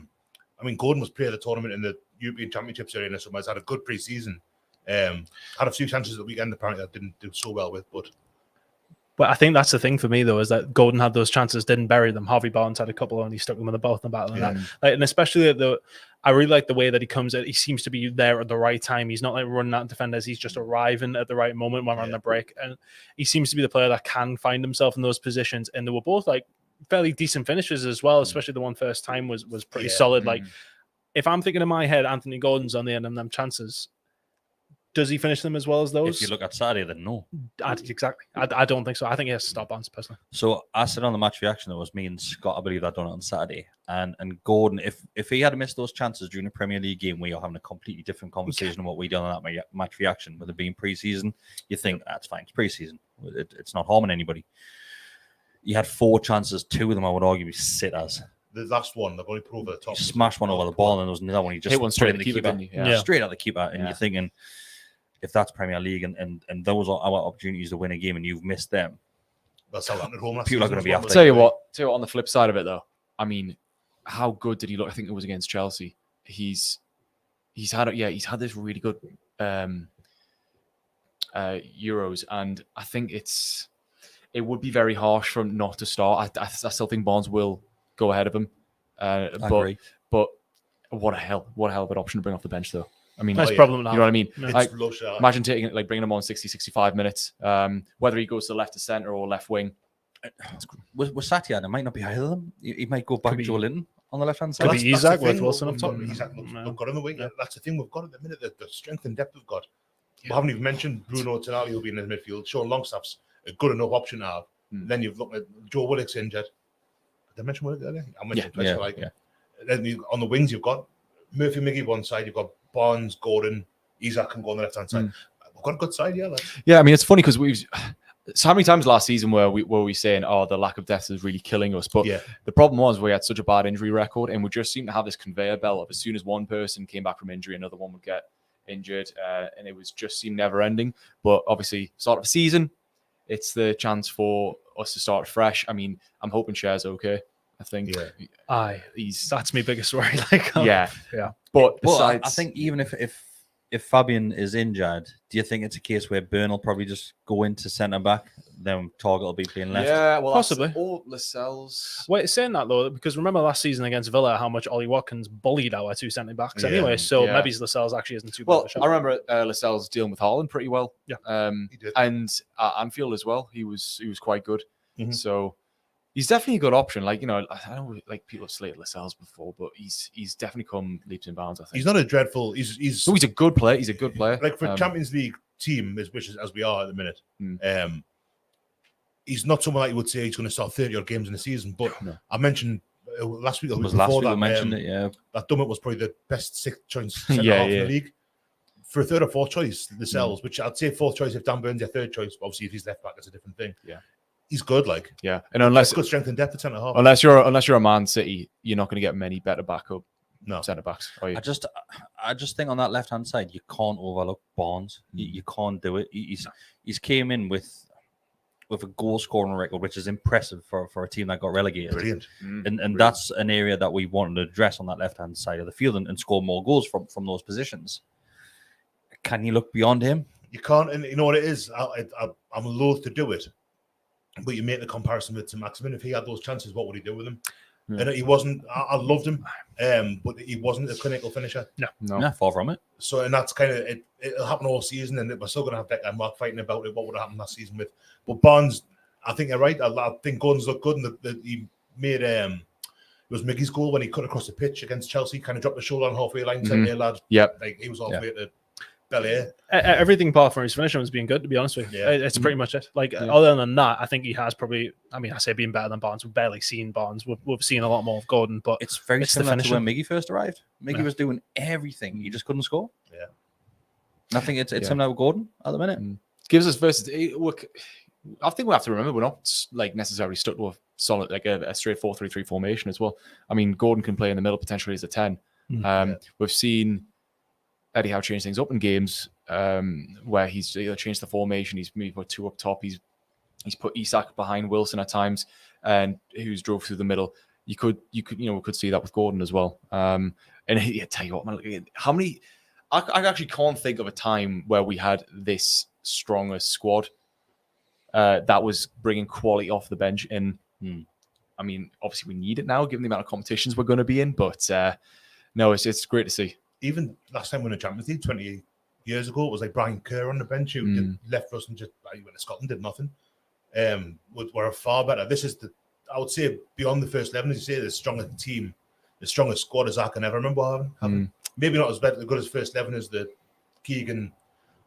mean, Gordon was player of the tournament in the European Championships arena, so he's had a good pre-season. Had a few chances at the weekend, apparently that didn't do so well with, but I think that's the thing for me, though, is that Gordon had those chances, didn't bury them. Harvey Barnes had a couple, and he stuck them in the both in the battle. And especially I really like the way that he comes in. He seems to be there at the right time. He's not like running at defenders. He's just arriving at the right moment when we're on the break. And he seems to be the player that can find himself in those positions. And they were both like fairly decent finishes as well, especially the one first time was pretty solid. Like, if I'm thinking in my head, Anthony Gordon's on the end of them chances, does he finish them as well as those? If you look at Saturday, then no. Exactly. I don't think so. I think he has to stop Barnes personally. So I said on the match reaction, it was me and Scott, I believe, that done it on Saturday. And Gordon, if he had missed those chances during the Premier League game, we are having a completely different conversation on what we done on that match reaction. With it being pre-season, you think that's fine. It's pre-season. It's not harming anybody. You had 4 chances. 2 of them, I would argue, be sitters. the last one, they've only put over the top. He smashed one over the ball, and there was another one. He just hit one straight put at in the keeper, didn't he? straight at the keeper. And you're thinking, if that's Premier League and those are our opportunities to win a game, and you've missed them, That's how at home. People are going to be after. Tell you what, on the flip side of it, though, I mean, how good did he look? I think it was against Chelsea. He's had this really good Euros, and I think it would be very harsh for him not to start. I still think Barnes will go ahead of him. But what a hell of an option to bring off the bench, though. I mean, nice problem. You know what I mean? It's imagine bringing him on 60-65 minutes. Whether he goes to left to centre or left wing. With Satya, it might not be either of them. He might go back to Joe Linton on the left hand side. Could be Isak with Wilson up top. Isak look good on the wing. Yeah. That's the thing we've got at the minute. The strength and depth we've got. We haven't even mentioned Bruno Tonali will be in the midfield. Sean Longstaff's a good enough option to have. Then you've looked at Joe Willock's injured. Did I mention Willock earlier? I mentioned twice. Then on the wings, you've got Murphy Miggy one side. You've got Barnes, Gordon, Isak can go on the left hand side. We've got a good side, Yeah, I mean, it's funny because so how many times last season were we saying, oh, the lack of depth is really killing us? But the problem was we had such a bad injury record, and we just seemed to have this conveyor belt of as soon as one person came back from injury, another one would get injured, and it was just seemed never ending. But obviously, start of the season, it's the chance for us to start fresh. I mean, I'm hoping Cher's okay. I think that's my biggest worry. But But besides, I think even if Fabian is injured, do you think it's a case where Byrne will probably just go into centre back, then Target will be playing left? yeah, well, Possibly. Or Lascelles. Wait, saying that though, because remember last season against Villa, how much Ollie Watkins bullied our two centre backs Yeah. anyway. So Yeah. maybe Lascelles actually isn't too bad. Well, of a shot. I remember Lascelles dealing with Haaland pretty well. Yeah. He did. And at Anfield as well, he was quite good. Mhm. So he's definitely a good option. Like, I know like people have slated Lascelles before, but he's definitely come leaps and bounds. I think He's not a dreadful. He's So he's a good player. He's a good player. like for Champions League team, which is as we are at the minute. He's not someone that you would say he's going to start 30 odd games in a season. But No. I mentioned last week. Or It was before last week that, we mentioned it, yeah. that Dummett was probably the best sixth choice centre Yeah, half in yeah. the league. For a third or fourth choice, Lascelles, which I'd say fourth choice if Dan Burns your third choice. Obviously, if he's left back, it's a different thing. Yeah. He's good, like Yeah, and unless good strength and depth at centre half. unless you're a Man City, you're not going to get many better backup No, centre backs. Are you? I just think on that left hand side, you can't overlook Barnes. You can't do it. He's came in with a goal scoring record, which is impressive for a team that got relegated. brilliant. And that's an area that we wanted to address on that left hand side of the field and score more goals from those positions. Can you look beyond him? You can't, and you know what it is. I'm loath to do it, but you make the comparison with Maximin. If he had those chances, what would he do with them? And he wasn't. I loved him, but he wasn't a clinical finisher. No, far from it. So, and that's kind of it. It'll happen all season, and we're still going to have Declan and Mark fighting about it. What would have happened last season with? But Barnes, I think you're right. I think Gordon's looked good, and he made it was Miggy's goal when he cut across the pitch against Chelsea. Kind of dropped the shoulder on halfway line, said, "Hey lad, Yep. like he was halfway to Bel-Air." Everything apart from his finishing has been good, to be honest with you. Yeah. It's pretty much it. Like, other than that, I think he has probably, I say being better than Barnes. We've barely seen Barnes. We've seen a lot more of Gordon, but It's very It's the similar to when finishing. Miggy first arrived. Miggy was doing everything. He just couldn't score. Yeah. And I think it's similar with Gordon at the minute. Gives us versatility. Look, I think we have to remember we're not like necessarily stuck to a solid like a straight 4-3-3 formation as well. I mean, Gordon can play in the middle potentially as a 10. We've seen Eddie Howe change things up in games where he's either changed the formation, he's maybe put two up top, he's put Isak behind Wilson at times, and who's drove through the middle. We could see that with Gordon as well. And I tell you what, man, how many? I actually can't think of a time where we had this strong a squad that was bringing quality off the bench. And I mean, obviously we need it now, given the amount of competitions we're going to be in. But no, it's great to see. Even last time we won the Champions League 28 years ago, it was like Brian Kerr on the bench who did, left for us and just he went to Scotland, did nothing. We're far better. This is I would say beyond the first 11, as you say, the strongest team, the strongest squad as I can ever remember having. Maybe not as good as first 11 as the Keegan.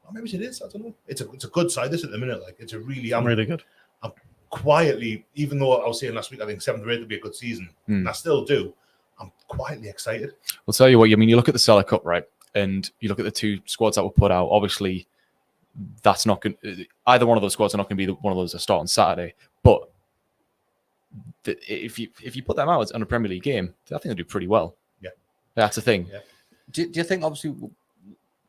Or maybe it is. I don't know. It's a good side. This at the minute, like it's a really. I'm really good. I'm quietly, even though I was saying last week, I think 7th or 8th would be a good season, and I still do. I'm quietly excited. I'll tell you what. I mean, you look at the Cellar Cup, right, and you look at the two squads that were put out. Obviously, that's not going. Either one of those squads are not going to be one of those that start on Saturday. But if you put them out on a Premier League game, I think they'll do pretty well. Yeah, that's the thing. Yeah. Do you think, obviously,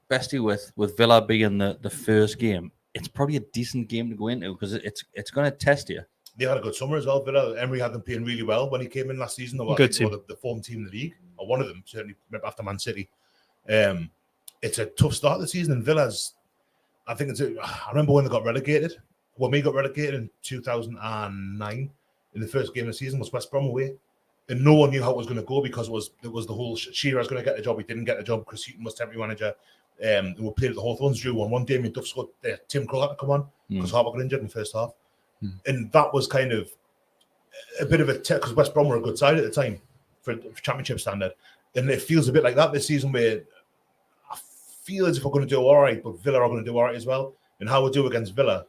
Bestie, with Villa being the first game, it's probably a decent game to go into because it's going to test you. They had a good summer as well. Villa, Emery had them playing really well when he came in last season. Good team. The form team in the league, or one of them, certainly after Man City. It's a tough start of the season, and Villa's, I remember when they got relegated. When we got relegated in 2009, in the first game of the season was West Brom away. And no one knew how it was going to go because it was the whole Shearer's going to get the job. He didn't get the job. Chris Hughton was temporary manager. We played at the Hawthorns, drew 1-1. Damien Duff scored. Tim Krul had to come on because Harper got injured in the first half. And that was kind of a bit of a because West Brom were a good side at the time for championship standard. And it feels a bit like that this season where I feel as if we're going to do all right, but Villa are going to do all right as well. And how we do against Villa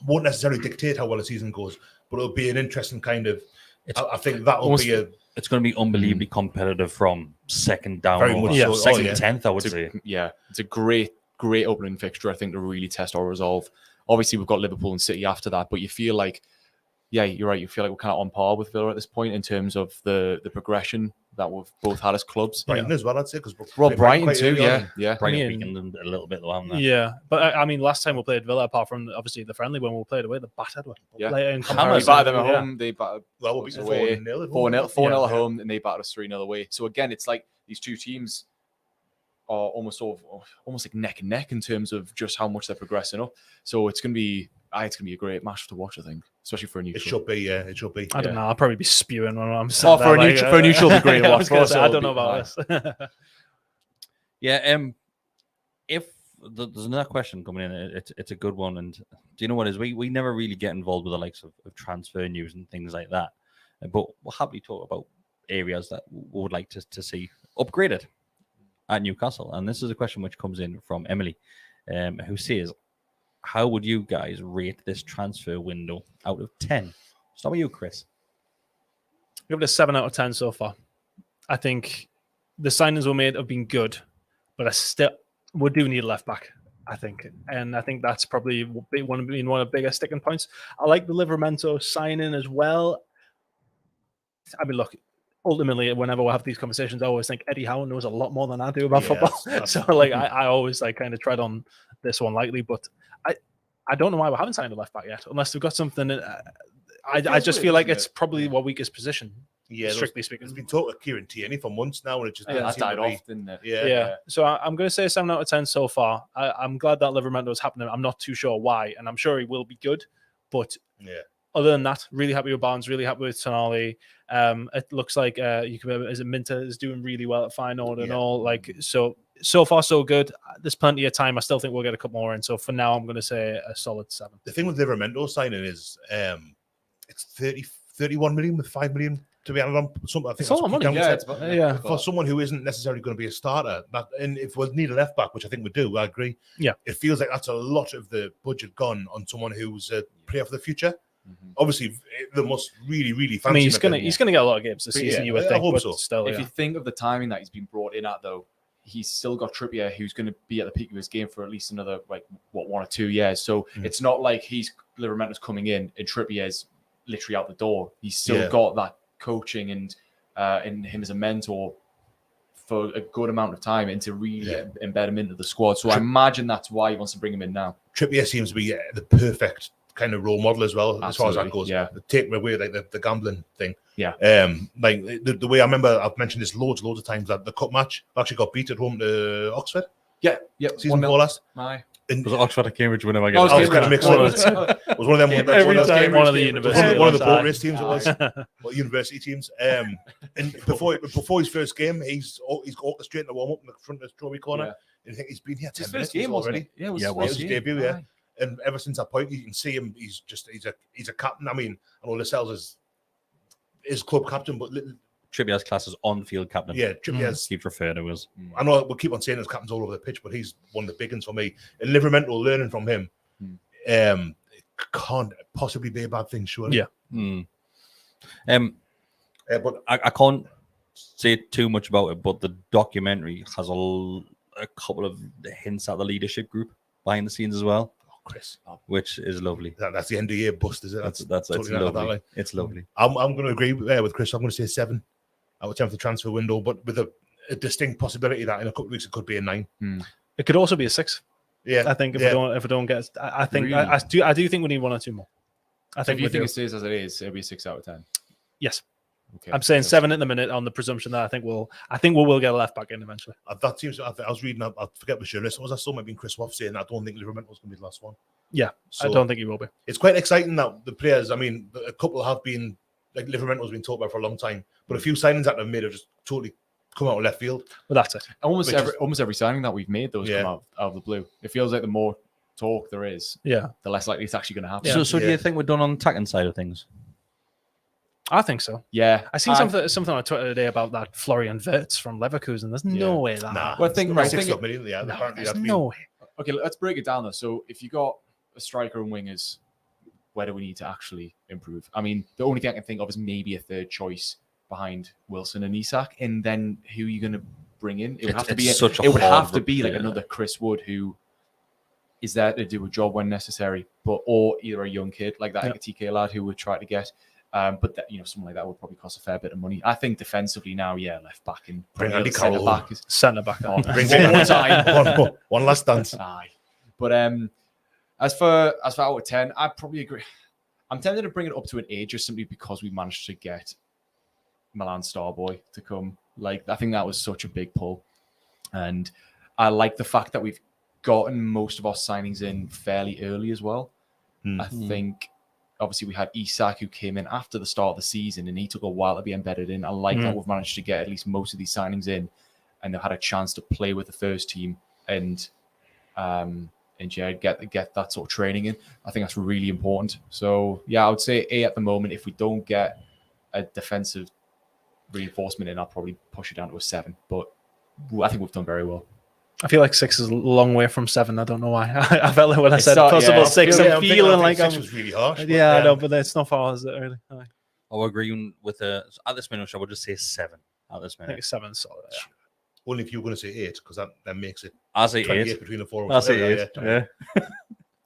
won't necessarily dictate how well the season goes, but it'll be an interesting kind of. I think that'll be It's going to be unbelievably competitive from second down, Very much so. second Oh, yeah. 10th, I would say. Yeah, it's a great opening fixture, I think, to really test our resolve. Obviously, we've got Liverpool and City after that, but you feel like, yeah, you're right. You feel like we're kind of on par with Villa at this point in terms of the progression that we've both had as clubs. Brighton as well, I'd say, because Brighton too, yeah. Brighton I mean, weakened them a little bit, though, haven't they? Yeah, but I mean, last time we played Villa, apart from obviously the friendly, when we played away, the battered one. Yeah. Like, in They comparison, battered them at home. They battered well, we'll us beat away 4-0 4-0 at home, and they battered us 3-0 away. So again, it's like these two teams are almost like neck and neck in terms of just how much they're progressing up. So it's gonna be a great match to watch, I think, especially for a neutral. It should be, yeah, it should be. I don't know. I'll probably be spewing when I'm Oh, for a neutral, it'll be great to watch. I don't know about this. Yeah. If there's another question coming in, it's a good one. And do you know what is we never really get involved with the likes of transfer news and things like that. But we'll happily talk about areas that we would like to see upgraded at Newcastle. And this is a question which comes in from Emily, who says, how would you guys rate this transfer window out of 10? Start with you, Chris. Give it a 7 out of 10 so far. I think the signings we made have been good, but we do need a left back, I think. And I think that's probably one of the biggest sticking points. I like the Livramento signing as well. I mean, look, ultimately, whenever we have these conversations, I always think Eddie Howe knows a lot more than I do about football. So, like, I always kind of tread on this one lightly, but I don't know why we haven't signed a left back yet, unless we've got something. I just feel like it's probably our weakest position. Yeah, strictly speaking. There's been talk of Kieran Tierney for months now, and it just that died off, didn't it? Yeah. So I'm going to say 7 out of 10 so far. I'm glad that Livramento is happening. I'm not too sure why, and I'm sure he will be good. But other than that, really happy with Barnes, really happy with Tonali. It looks like Minter is doing really well at Feyenoord and all. Like so far so good. There's plenty of time. I still think we'll get a couple more in. So for now, I'm going to say a solid 7. The thing with Livramento signing is it's 31 million with 5 million to be added on. I think it's all money. For someone who isn't necessarily going to be a starter, and if we need a left back, which I think we do, I agree. Yeah, it feels like that's a lot of the budget gone on someone who's a player for the future. Mm-hmm. Obviously, they must really fancy. I mean, he's gonna get a lot of games this season. You would think, hope so. Still, if you think of the timing that he's been brought in at, though, he's still got Trippier, who's going to be at the peak of his game for at least another 1 or 2 years. So it's not like Livramento's coming in and Trippier's literally out the door. He's still got that coaching and in him as a mentor for a good amount of time and to really embed him into the squad. So I imagine that's why he wants to bring him in now. Trippier seems to be the perfect kind of role model as well. Absolutely. As far as that goes. Yeah. Take away like the gambling thing. Yeah. Like the way I remember, I've mentioned this loads of times, that the cup match actually got beat at home to Oxford. Yeah. Season 4 last. Was it Oxford or Cambridge winner? I was going to mix one. It was one of them. One of the university. One of the boat race teams. It was university teams. And before his first game, he's orchestrating the warm up in the front of the trophy corner. And I think he's been here 10 minutes already. Yeah, it was his debut. Yeah. And ever since that point, you can see him. He's a captain. I mean, I know Lascelles is club captain, but Trippier's class is on-field captain. Yeah, Trippier's keeps referred to as. I know we'll keep on saying there's captains all over the pitch, but he's one of the big ones for me. And Livramento learning from him, it can't possibly be a bad thing, surely. Yeah. But I can't say too much about it. But the documentary has a couple of hints at the leadership group behind the scenes as well. Chris, which is lovely. That's the end of year bust, is it? That's totally lovely. It's lovely. I'm going to agree with Chris. I'm going to say 7 out of 10 for the transfer window, but with a distinct possibility that in a couple of weeks it could be a 9. It could also be a 6. Yeah, I think if we don't get, I think really? I do think we need 1 or 2 more. I think if you think it stays as it is, it'll be a 6 out of 10. Yes. Okay. I'm saying 7 at the minute on the presumption that I think we will get a left back in eventually. That seems. I was reading. I forget which list was. I saw maybe Chris Waff saying I don't think Livermento's going to be the last one. Yeah, so I don't think he will be. It's quite exciting that the players. I mean, a couple have been like Livermento's been talked about for a long time, but a few signings that they've made have just totally come out of left field. But that's it. Almost every signing that we've made, those come out of the blue. It feels like the more talk there is, the less likely it's actually going to happen. So do you think we're done on the attacking side of things? I think so. Yeah, I seen something on Twitter today about that Florian Wirtz from Leverkusen. There's no way that. Nah, well, there's no way. Okay, let's break it down though. So if you got a striker and wingers, where do we need to actually improve? I mean, the only thing I can think of is maybe a third choice behind Wilson and Isak, and then who are you going to bring in? It would have to be like another Chris Wood who is there to do a job when necessary, or either a young kid like that TK lad who would try to get. But that, something like that would probably cost a fair bit of money. I think defensively now, left back and Bring Andy centre Carroll back is Centre back. Bring one more it time. one last dance. Aye. But as for out of 10, I probably agree. I'm tempted to bring it up to an 8 just simply because we managed to get Milan Starboy to come. Like, I think that was such a big pull. And I like the fact that we've gotten most of our signings in fairly early as well. I think, obviously, we had Isak who came in after the start of the season and he took a while to be embedded in. I like that we've managed to get at least most of these signings in and they've had a chance to play with the first team and get that sort of training in. I think that's really important. So, I would say 8 at the moment. If we don't get a defensive reinforcement in, I'll probably push it down to a 7. But I think we've done very well. I feel like 6 is a long way from 7. I don't know why. I felt like when I said possible 6, I'm feeling like 6 was really harsh. I know, but it's not far, is it, really? I'll agree with at this minute, I would just say 7 at this I minute. think 7 is solid. Yeah. Only if you were going to say 8, because that makes it. I say 8 between the 4 of I us. say 8. Yeah.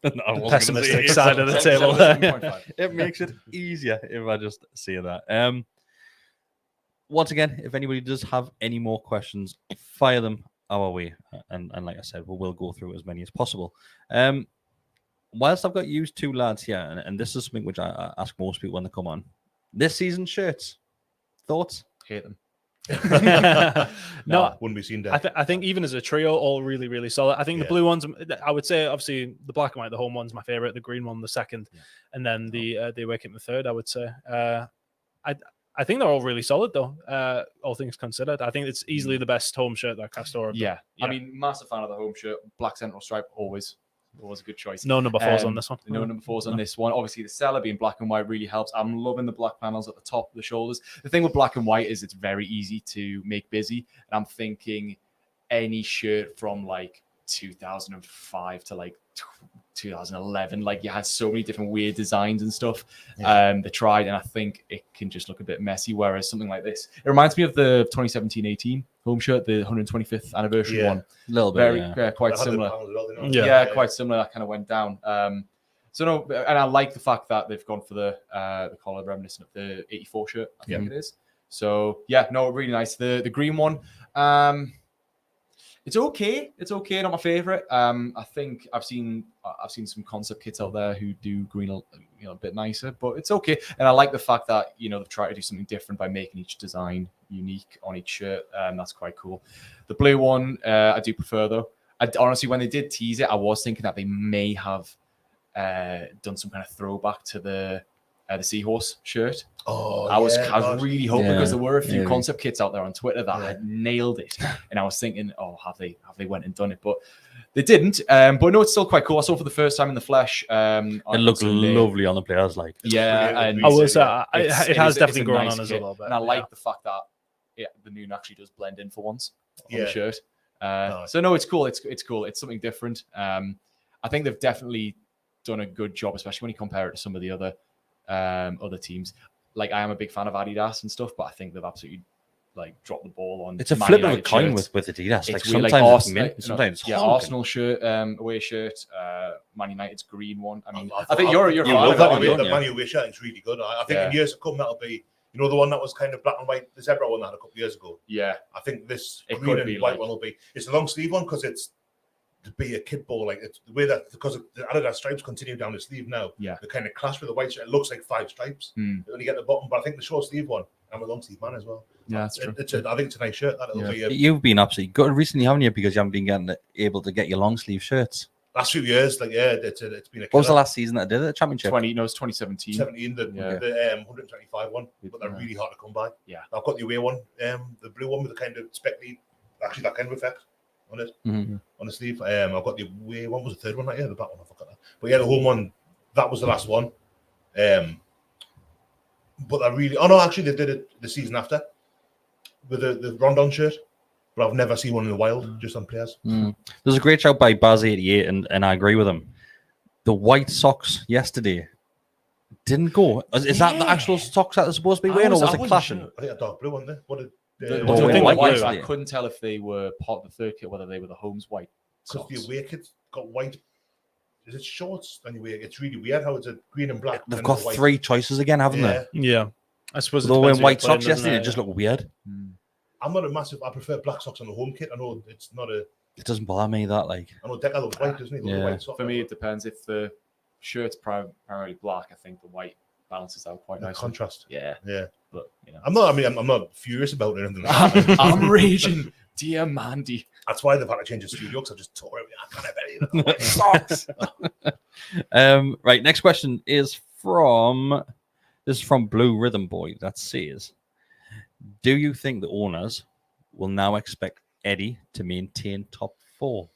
The pessimistic side of the table there. It makes it easier if I just say that. Once again, if anybody does have any more questions, fire them our way. And like I said, we will go through as many as possible. Whilst I've got you two lads here, and this is something which I ask most people when they come on, this season shirts, thoughts? Hate them. No, wouldn't be seen there. I think even as a trio, all really, really solid. I think the blue ones, I would say, obviously, the black and white, the home one's my favorite, the green one, the second, and then the away kit, the third, I would say. I think they're all really solid, though, all things considered. I think it's easily the best home shirt that Castor have done. Yeah. I mean, massive fan of the home shirt. Black central stripe, always a good choice. No number 4s on this one. No number 4s on this one. Obviously, the seller being black and white really helps. I'm loving the black panels at the top of the shoulders. The thing with black and white is it's very easy to make busy. And I'm thinking any shirt from like 2005 to like 2011, like you had so many different weird designs and stuff they tried, and I think it can just look a bit messy, whereas something like this, it reminds me of the 2017-18 home shirt, the 125th anniversary one. A little bit, very quite similar. Quite similar. That kind of went down. So no, and I like the fact that they've gone for the collar reminiscent of the 84 shirt, I think it is. So really nice. The green one, it's okay. It's okay. Not my favorite. I think I've seen some concept kits out there who do green a bit nicer, but it's okay. And I like the fact that they've tried to do something different by making each design unique on each shirt. That's quite cool. The blue one, I do prefer though. Honestly, when they did tease it, I was thinking that they may have done some kind of throwback to the seahorse shirt. I was really hoping, because there were a few concept kits out there on Twitter that had nailed it, and I was thinking, have they went and done it? But they didn't. But no, it's still quite cool. I saw it for the first time in the flesh. It looked lovely on the players, like and it has definitely grown on us a little bit. And I like the fact that the noon actually does blend in for once on the shirt. So no, it's cool. It's cool. It's something different. I think they've definitely done a good job, especially when you compare it to some of the other teams. Like, I am a big fan of Adidas and stuff, but I think they've absolutely dropped the ball on. It's a flip of a coin with Adidas. Like, sometimes Arsenal shirt, away shirt, Man United's green one. I mean, I think you're you love that. The Man U away shirt is really good. I think in years to come that'll be the one that was kind of black and white, the zebra one that had a couple of years ago. Yeah, I think this green and white one will be. It's a long sleeve one because it's to be a kid ball, like it's the way that, because the Adidas stripes continue down the sleeve now. They kind of clash with the white shirt. It looks like 5 stripes when you get the bottom, but I think the short sleeve one, I'm a long sleeve man as well. Yeah, that's true. I think it's a nice shirt. You've been absolutely good recently, haven't you? Because you haven't been able to get your long sleeve shirts. Last few years, it's been a killer. What was the last season that I did at the championship? 2017. 17, the 125 one, but they're really hard to come by. Yeah, I've got the away one, the blue one with the kind of speckly, actually that kind of effect on it, on the sleeve. I've got the away one, was the third one, right? The back one, I forgot that. But the home one, that was the last one. But I really, actually they did it the season after with the Rondon shirt. But I've never seen one in the wild, just on players. There's a great shout by Baz88, and I agree with him. The white socks yesterday didn't go. Is that the actual socks that they're supposed to be wearing, or was it clashing? Sure. I think a dark blue, weren't they? I couldn't tell if they were part of the third kit, whether they were the home's white socks. Because the away kit got white Is it shorts anyway? It's really weird how it's a green and black. They've and got a white. 3 choices again, haven't they? Yeah. I suppose They were wearing white socks yesterday. It just looked weird. I'm not a massive. I prefer black socks on the home kit. I know it's not a. It doesn't bother me that like. I know Decker loves white, doesn't he? Yeah. White socks. For me, it depends. If the shirt's primarily black, I think the white balances out quite The nicely. contrast. Yeah, Yeah. but you know, I'm not furious about it or anything like that. I'm raging, dear Mandy. That's why they've had to change the studio because I just tore it. I can't have any of the white socks. Right, next question is from Blue Rhythm Boy that says, do you think the owners will now expect Eddie to maintain top 4?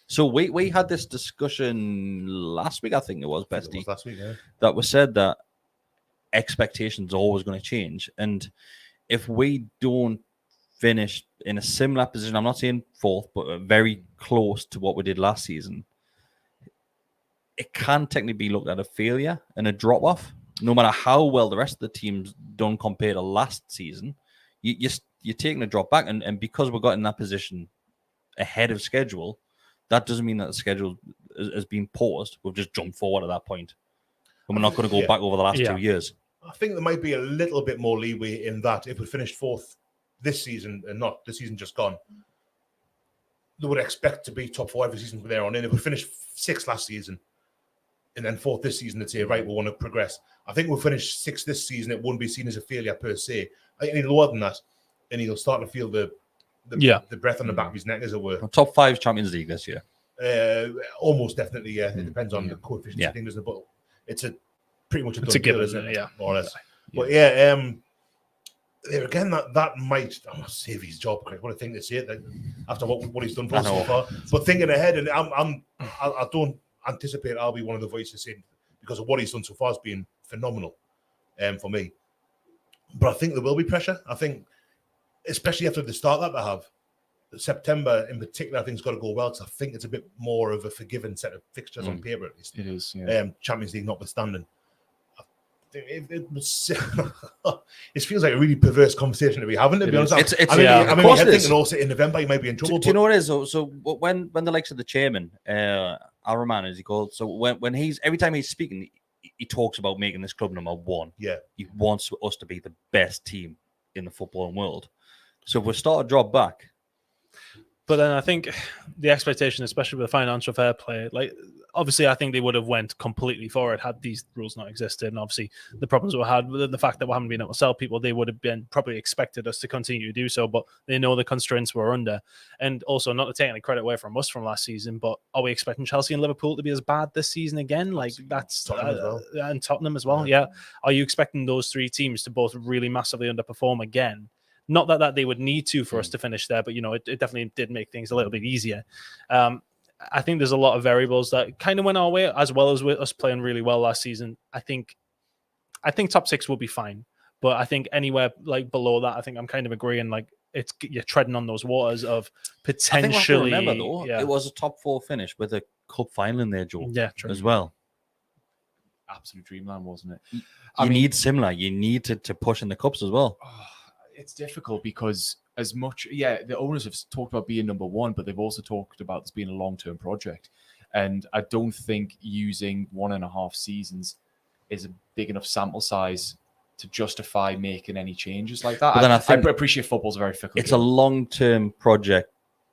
So we had this discussion last week, I think it was, Bestie, It was last week, yeah. that was said that expectations are always going to change. And if we don't finish in a similar position, I'm not saying 4th, but very close to what we did last season, it can technically be looked at a failure and a drop-off. No matter how well the rest of the teams done compared to last season, you're taking a drop back. And because we got in that position ahead of schedule, that doesn't mean that the schedule has been paused. We've just jumped forward at that point. And we're not going to go back over the last 2 years. I think there might be a little bit more leeway in that if we finished 4th this season and not the season just gone, they would expect to be top 4 every season from there on in. If we finished 6th last season and then 4th this season, they'd say, right, we want to progress. I think we'll finish 6th this season. It wouldn't be seen as a failure per se. I think any lower than that, and he'll start to feel the breath on the back of his neck, as it were. Top 5 Champions League this year. Almost definitely, yeah. It depends on the coefficient thing, doesn't it? But it's pretty much a done deal, isn't it? Yeah. More or less. But there again, that might save his job. Craig. What a thing to say that after what he's done for us so far. But thinking ahead, and I don't anticipate I'll be one of the voices in because of what he's done so far has been phenomenal for me. But I think there will be pressure. I think, especially after the start that they have, September in particular, I think it's got to go well because I think it's a bit more of a forgiving set of fixtures on paper at least. It is, yeah. Champions League notwithstanding. It feels like a really perverse conversation to be having, to be honest. I mean, thinking also in November you might be in trouble. Do you know what it is? So when the likes of the chairman, Araman is he called? So when he's every time he's speaking, he talks about making this club number 1. Yeah, he wants us to be the best team in the footballing world. So if we start to drop back. But then I think the expectation, especially with the financial fair play, like obviously I think they would have went completely forward had these rules not existed. And obviously the problems we had with the fact that we haven't been able to sell people, they would have been probably expected us to continue to do so, but they know the constraints we're under. And also not to take any credit away from us from last season, but are we expecting Chelsea and Liverpool to be as bad this season again? Like that's and Tottenham as well. Yeah. Are you expecting those 3 teams to both really massively underperform again? Not that they would need to for us to finish there, but, you know, it definitely did make things a little bit easier. I think there's a lot of variables that kind of went our way, as well as with us playing really well last season. I think top 6 will be fine, but I think anywhere like below that, I think I'm kind of agreeing. Like you're treading on those waters of potentially. I think remember though, it was a top 4 finish with a cup final in there, Joe. Yeah, true. As well. Absolute dreamland, wasn't it? You need similar. You need to push in the cups as well. It's difficult because as much, the owners have talked about being number 1, but they've also talked about this being a long-term project. And I don't think using 1.5 seasons is a big enough sample size to justify making any changes like that. But then I think appreciate football's a very fickle It's game. a long-term project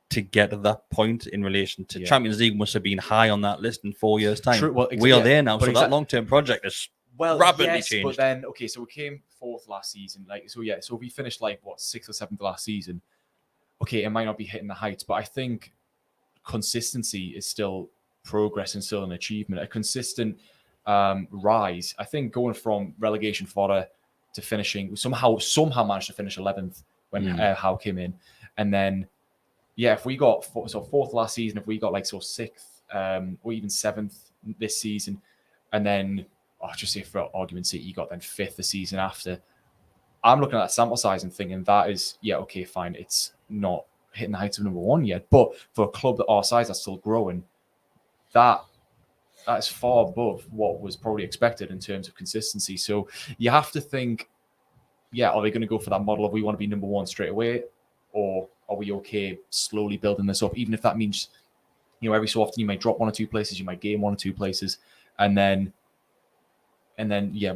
to get to that point in relation to Champions League must have been high on that list in 4 years' time. True. Well, we are there now, so that long-term project is rapidly changed. But then, okay, so we came 4th last season. So we finished 6th or 7th last season. Okay, it might not be hitting the heights, but I think consistency is still progress and still an achievement. A consistent rise. I think going from relegation fodder to finishing, somehow managed to finish 11th when Howe came in. And then, if we got 4th last season, if we got 6th or even 7th this season, and then, just say for argument's sake, you got then 5th the season after. I'm looking at that sample size and thinking that is, okay, fine. It's not hitting the heights of number 1 yet, but for a club that our size that's still growing, that's far above what was probably expected in terms of consistency. So you have to think, are they going to go for that model of we want to be number 1 straight away, or are we okay slowly building this up, even if that means every so often you might drop 1 or 2 places, you might gain 1 or 2 places, and then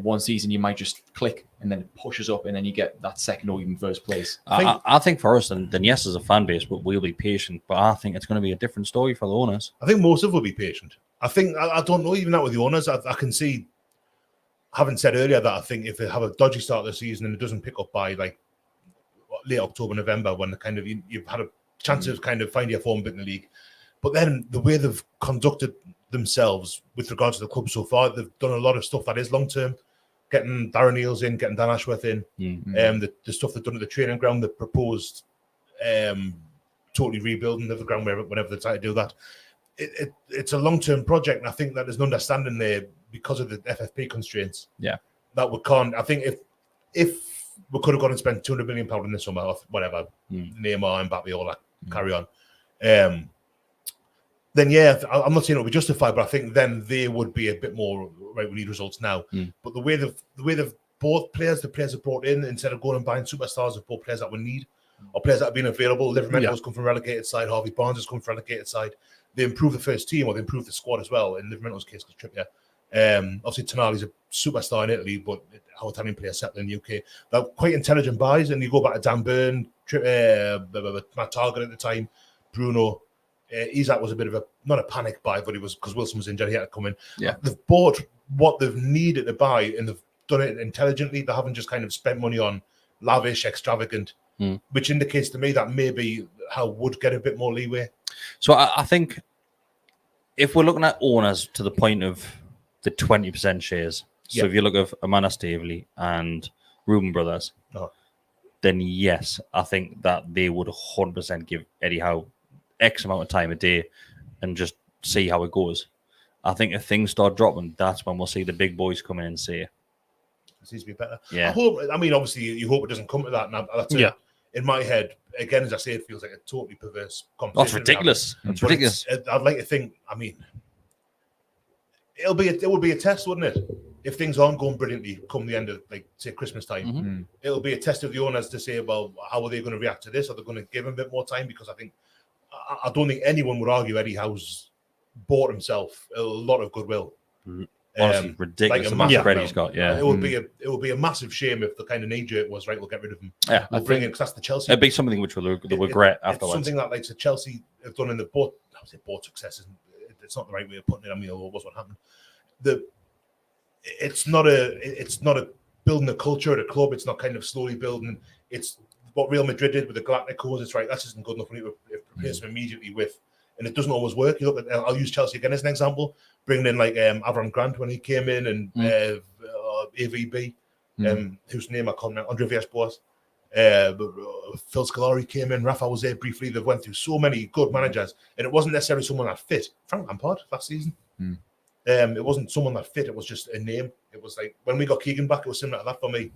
one season you might just click and then it pushes up and then you get that second or even first place. I think for us, then yes, as a fan base, but we'll be patient. But I think it's going to be a different story for the owners. I think most of will be patient. I think I don't know even that with the owners. I can see. Having said earlier that I think if they have a dodgy start of the season and it doesn't pick up by like late October, November, when the kind of you've had a chance of kind of finding your form bit in the league, but then the way they've conducted themselves with regards to the club so far, they've done a lot of stuff that is long term. Getting Darren Eales in, getting Dan Ashworth in, the stuff they've done at the training ground, the proposed totally rebuilding of the ground whenever they try to do that. It's a long-term project, and I think that there's an understanding there because of the FFP constraints. Yeah, that we can't. I think if we could have gone and spent £200 million in the summer, or whatever, Neymar, Mbappe, all that carry on, then yeah, I'm not saying it'll be justified, but I think then they would be a bit more right. We need results now. But the way they've bought players, the players have brought in instead of going and buying superstars, have bought players that we need or players that have been available. Liverpool's come from relegated side. Harvey Barnes has come from relegated side. They improved the first team, or they improved the squad as well. In Liverpool's case, because Trippier, obviously Tonali's a superstar in Italy, but how Italian players settle in the UK. They're quite intelligent buys, and you go back to Dan Burn, Matt Target at the time, Bruno. Isak was a bit of not a panic buy, but it was because Wilson was injured. He had to come in. Yeah, they've bought what they've needed to buy, and they've done it intelligently. They haven't just kind of spent money on lavish, extravagant, which indicates to me that maybe Howe would get a bit more leeway. So I think if we're looking at owners to the point of the 20% shares, so if you look at Amanda Staveley and Reuben Brothers, then yes, I think that they would 100% give Eddie Howe X amount of time a day and just see how it goes. I think if things start dropping, that's when we'll see the big boys come in and say, it needs to be better. Yeah. Obviously, you hope it doesn't come to that. And that's in my head, again, as I say, it feels like a totally perverse competition. That's ridiculous. That's ridiculous. I'd like to think, it would be a test, wouldn't it? If things aren't going brilliantly come the end of, like, say, Christmas time, it'll be a test of the owners to say, well, how are they going to react to this? Are they going to give him a bit more time? Because I don't think anyone would argue Eddie Howe's bought himself a lot of goodwill. Honestly, ridiculous amount of credit he's got. Yeah, it would be a massive shame if the kind of knee jerk was right. We'll get rid of him. Yeah, we'll bring him because that's the Chelsea. It'd be something which we'll regret afterwards. Something that like the Chelsea have done in the both. I would say both successes. It's not the right way of putting it. It was what happened. It's not a building a culture at a club. It's not kind of slowly building. It's what Real Madrid did with the Galacticos. It's right. That's isn't good enough. We need to replace them immediately with. And it doesn't always work. You look at. I'll use Chelsea again as an example. Bringing in like Avram Grant when he came in, and AVB, whose name I can't remember, Andre Villas-Boas. Phil Scolari came in. Rafa was there briefly. They've went through so many good managers, and it wasn't necessarily someone that fit. Frank Lampard last season. It wasn't someone that fit. It was just a name. It was like when we got Keegan back, it was similar to that for me.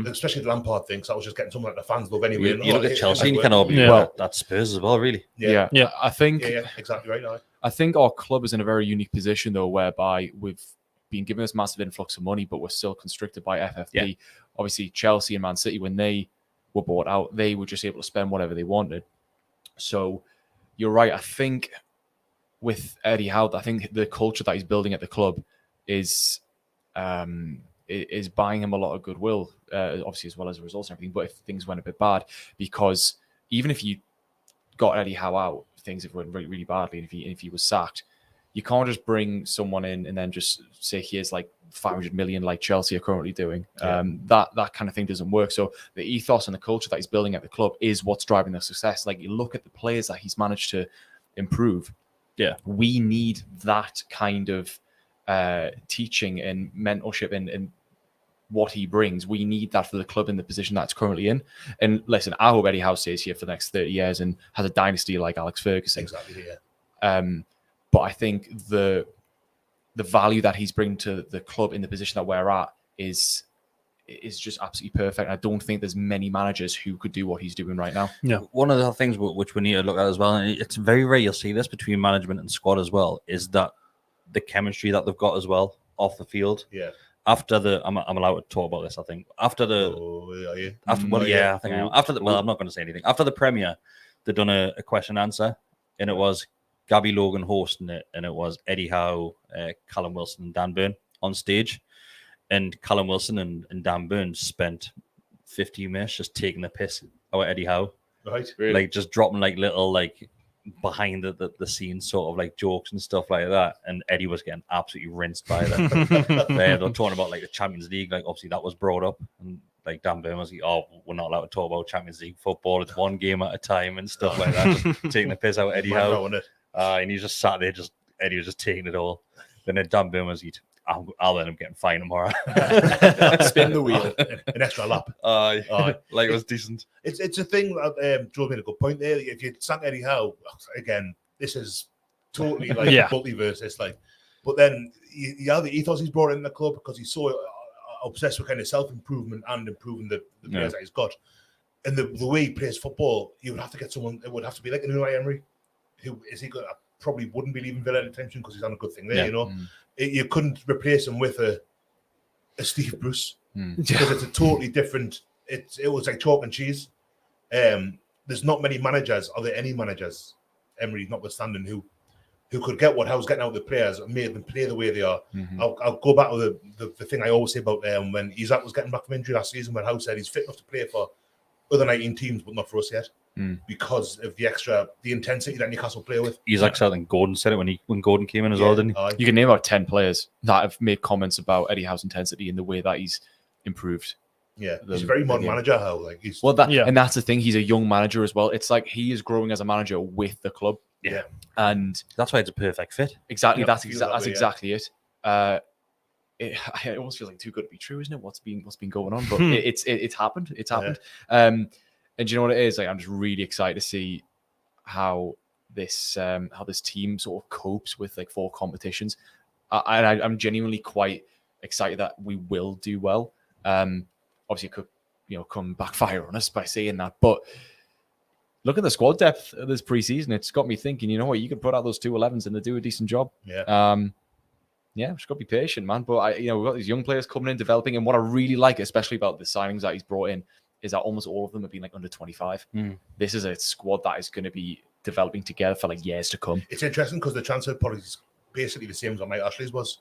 Especially the Lampard thing. So I was just getting someone that the fans love anyway. You look at Chelsea, and you can all be that's Spurs as well, really. Yeah. I think exactly right. I think our club is in a very unique position though, whereby we've been given this massive influx of money, but we're still constricted by FFP. Yeah. Obviously, Chelsea and Man City, when they were bought out, they were just able to spend whatever they wanted. So you're right. I think with Eddie Howe, I think the culture that he's building at the club is buying him a lot of goodwill, obviously as well as the results and everything. But if things went a bit bad, because even if you got Eddie Howe out, things have went really, really badly, and if he was sacked, you can't just bring someone in and then just say here's like 500 million like Chelsea are currently doing. That kind of thing doesn't work. So the ethos and the culture that he's building at the club is what's driving their success. Like you look at the players that he's managed to improve. Yeah, we need that kind of teaching and mentorship and what he brings. We need that for the club in the position that it's currently in. And listen, I hope Eddie Howe stays here for the next 30 years and has a dynasty like Alex Ferguson. Exactly, yeah. But I think the value that he's bringing to the club in the position that we're at is just absolutely perfect. I don't think there's many managers who could do what he's doing right now. Yeah. One of the things which we need to look at as well, and it's very rare you'll see this between management and squad as well, is that the chemistry that they've got as well off the field. Yeah. After the, I'm allowed to talk about this. I think after the, I think I am. After the, well, I'm not going to say anything. After the premiere, they've done a question answer, and it was, Gabby Logan hosting it, and it was Eddie Howe, Callum Wilson, and Dan Burn on stage. And Callum Wilson and Dan Burn spent 15 minutes just taking the piss out of Eddie Howe. Right. Really? Like just dropping like little like behind the scenes sort of like jokes and stuff like that. And Eddie was getting absolutely rinsed by them. They're talking about like the Champions League, like obviously that was brought up, and like Dan Burn was like, oh, we're not allowed to talk about Champions League football, it's one game at a time and stuff like that. Just taking the piss out of Eddie Howe. And he just sat there, Eddie was just taking it all. Then Dan Burn was I'll end up getting fined tomorrow. Spin the wheel. An extra lap. Like it was decent. It's a thing that Joe made a good point there. If you sack Eddie Howe, again, this is totally like multiverse. It's like, but then the ethos he's brought in the club because he's so obsessed with kind of self-improvement and improving the players that he's got. And the way he plays football, you would have to get someone, it would have to be like a Unai Emery, who is he good? Probably wouldn't be leaving Villa anytime soon because he's done a good thing there, you know. You couldn't replace him with a Steve Bruce because it's a totally different. It was like chalk and cheese. There's not many managers. Are there any managers, Emery notwithstanding, who could get what Howe's getting out of the players and made them play the way they are? I'll go back to the thing I always say about when Isaac was getting back from injury last season, when Howe said he's fit enough to play for other 19 teams, but not for us yet. Because of the intensity that Newcastle play with. Isaac said, and Gordon said it when Gordon came in as well, didn't he? You can name about 10 players that have made comments about Eddie Howe's intensity and the way that he's improved. Yeah, he's a very modern manager, Howe. Like and that's the thing. He's a young manager as well. It's like he is growing as a manager with the club. Yeah, and that's why it's a perfect fit. Exactly, that's exactly it. It almost feels like too good to be true, isn't it? What's been going on? But it's happened. It's happened. And do you know what it is? Like, I'm just really excited to see how this team sort of copes with like 4 competitions. I'm genuinely quite excited that we will do well. Obviously, it could come backfire on us by saying that, but look at the squad depth of this preseason. It's got me thinking. You know what? You could put out those 2 11s and they do a decent job. Yeah. Yeah, just got to be patient, man. But we've got these young players coming in, developing, and what I really like, especially about the signings that he's brought in, is that almost all of them have been like under 25. This is a squad that is going to be developing together for like years to come. It's interesting because the transfer policy is basically the same as what Mike Ashley's was.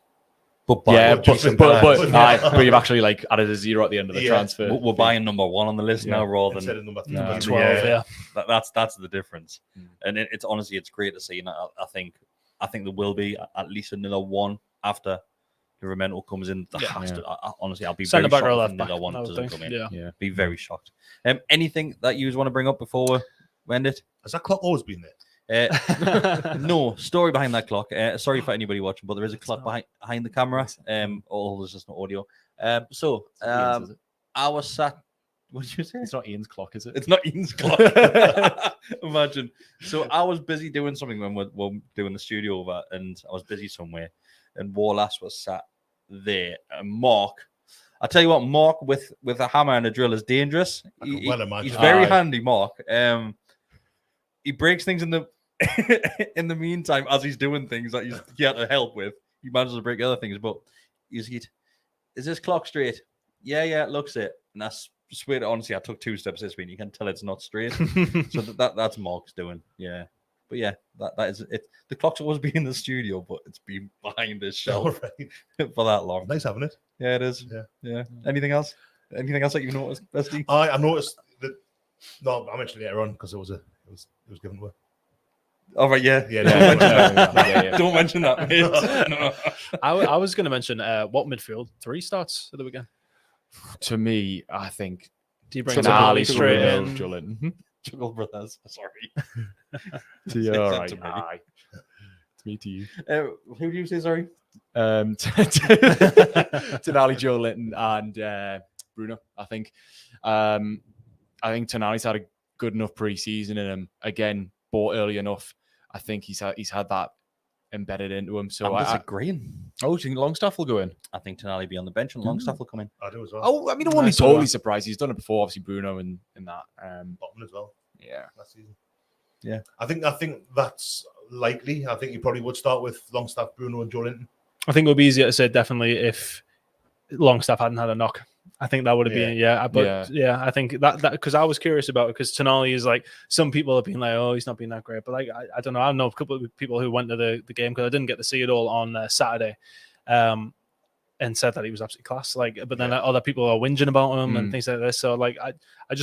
But you've actually like added a 0 at the end of the transfer. We're buying number 1 on the list now rather instead than of number 12. Yeah. That's the difference. And it's honestly, it's great to see. And I think there will be at least another one after the Remento comes in. Honestly, I'll be very shocked if another one doesn't come in. Yeah. Be very shocked. Anything that you want to bring up before we end it? Has that clock always been there? No story behind that clock. Sorry for anybody watching, but there is a clock behind the camera. Although there's just no audio. I was sat. What did you say? It's not Ian's clock, is it? It's not Ian's clock. Imagine. So I was busy doing something when we're doing the studio over, and I was busy somewhere, and Warlass was sat there. And Mark, I tell you what, Mark with a hammer and a drill is dangerous. He's very handy, Mark. He breaks things in the in the meantime as he's doing things that he had to help with. He manages to break other things, but is this clock straight? Yeah, it looks it. And I swear to honestly, I took 2 steps this week. You can tell it's not straight. So that's Mark's doing. Yeah. But yeah, that is it. The clock's always been in the studio, but it's been behind this shelf for that long. Nice having it. Yeah, it is. Yeah. Anything else? Anything else that you noticed, Bestie? I noticed that. No, I mentioned it later on because it was given away. Oh, right, yeah. Don't mention that, mate. No. I was going to mention what midfield 3 starts at the weekend. To me, I think. Do you bring Tonali straight in? Juggle Brothers. Sorry. All right. It's me to you. Who do you say, sorry? Tonali, Joe Linton, and Bruno, I think. I think Tonali's had a good enough pre-season in him. Again, bought early enough. I think he's had that embedded into him. So I'm disagreeing. Do you think Longstaff will go in? I think Tonali be on the bench and Longstaff will come in. I do as well. Oh, I mean, I won't be totally surprised. He's done it before, obviously Bruno and that. Bottom as well. Yeah, last season. Yeah, I think that's likely. I think you probably would start with Longstaff, Bruno, and Joe Linton. I think it would be easier to say definitely if Longstaff hadn't had a knock I think that would have been I think that because I was curious about it because Tonali is like some people have been like, oh, he's not been that great, but like I don't know. I know a couple of people who went to the game because I didn't get to see it all on Saturday, and said that he was absolutely class. Like, but then other people are whinging about him and things like this. So like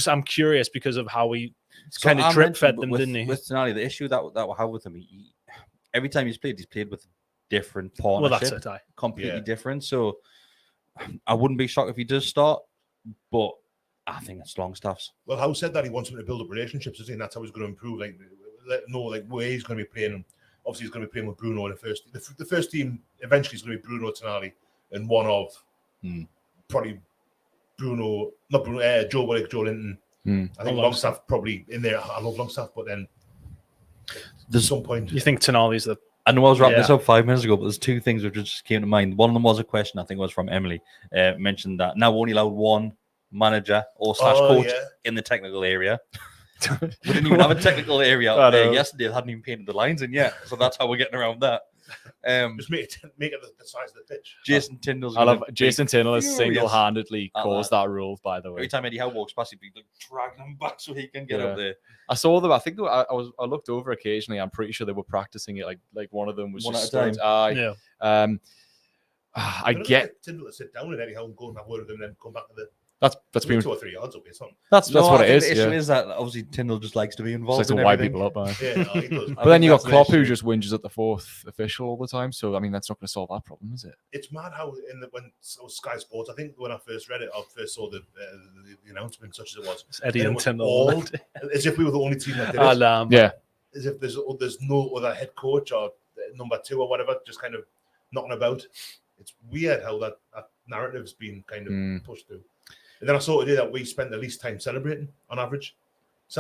I'm curious because of how he kind of drip fed them, didn't he? With Tonali, the issue that we'll have with him, every time he's played with different partnership. Well, that's it. Completely different. So I wouldn't be shocked if he does start, but I think it's Longstaff's. Well, Howe said that he wants him to build up relationships, doesn't he? And that's how he's going to improve. Like, where he's going to be playing. Obviously, he's going to be playing with Bruno in the first. The first team eventually is going to be Bruno, Tonali, and one of probably Bruno, not Bruno, Joe Willock, Joe Linton. I think Longstaff probably in there. I love Longstaff, but then at some point, you think Tonali's the. I know I was wrapping this up 5 minutes ago, but there's two things which just came to mind. One of them was a question, I think it was from Emily, mentioned that now we're only allowed one manager or / coach in the technical area. We didn't even have a technical area yesterday. They hadn't even painted the lines in yet, so that's how we're getting around that. Just make it the size of the pitch. Jason Tyndall's. Jason Tyndall has single-handedly caused that rule. By the way, every time Eddie Howe walks past, he'd be like dragging him back so he can get up there. I saw them. I think I looked over occasionally. I'm pretty sure they were practicing it. Like one of them was one just at a time. I get Tyndall to sit down and Eddie Howe and go and have word with him, and then come back to the. That's pretty much 2 or 3 yards away. Something. That's what it is. The issue is that obviously Tyndall just likes to be involved. Just likes to wind people up. Yeah, no, he does. But then you got Klopp who just whinges at the fourth official all the time. So I mean, that's not going to solve that problem, is it? It's mad how when Sky Sports, I think when I first read it, I first saw the announcement, such as it was. It's Eddie and Tyndall, as if we were the only team that did it. Yeah. As if there's no other head coach or number 2 or whatever, just kind of knocking about. It's weird how that narrative's been kind of pushed through. And then I saw today that we spent the least time celebrating on average.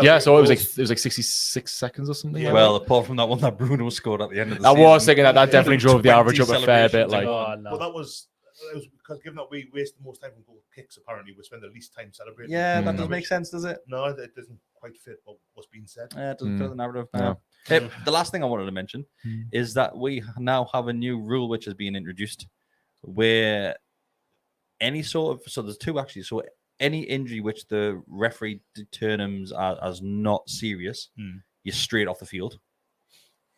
Yeah, so it was like 66 seconons or something. Yeah. Well, apart from that one that Bruno scored at the end of the season. I was thinking that definitely drove the average up a fair bit. Like, But that was because given that we waste the most time on goal kicks, apparently we spend the least time celebrating. Yeah, that doesn't make sense, does it? No, it doesn't quite fit what's being said. Yeah, it doesn't fit the narrative. No. The last thing I wanted to mention is that we now have a new rule which has been introduced where any sort of, so there's 2 actually, so any injury which the referee determines as not serious, you're straight off the field.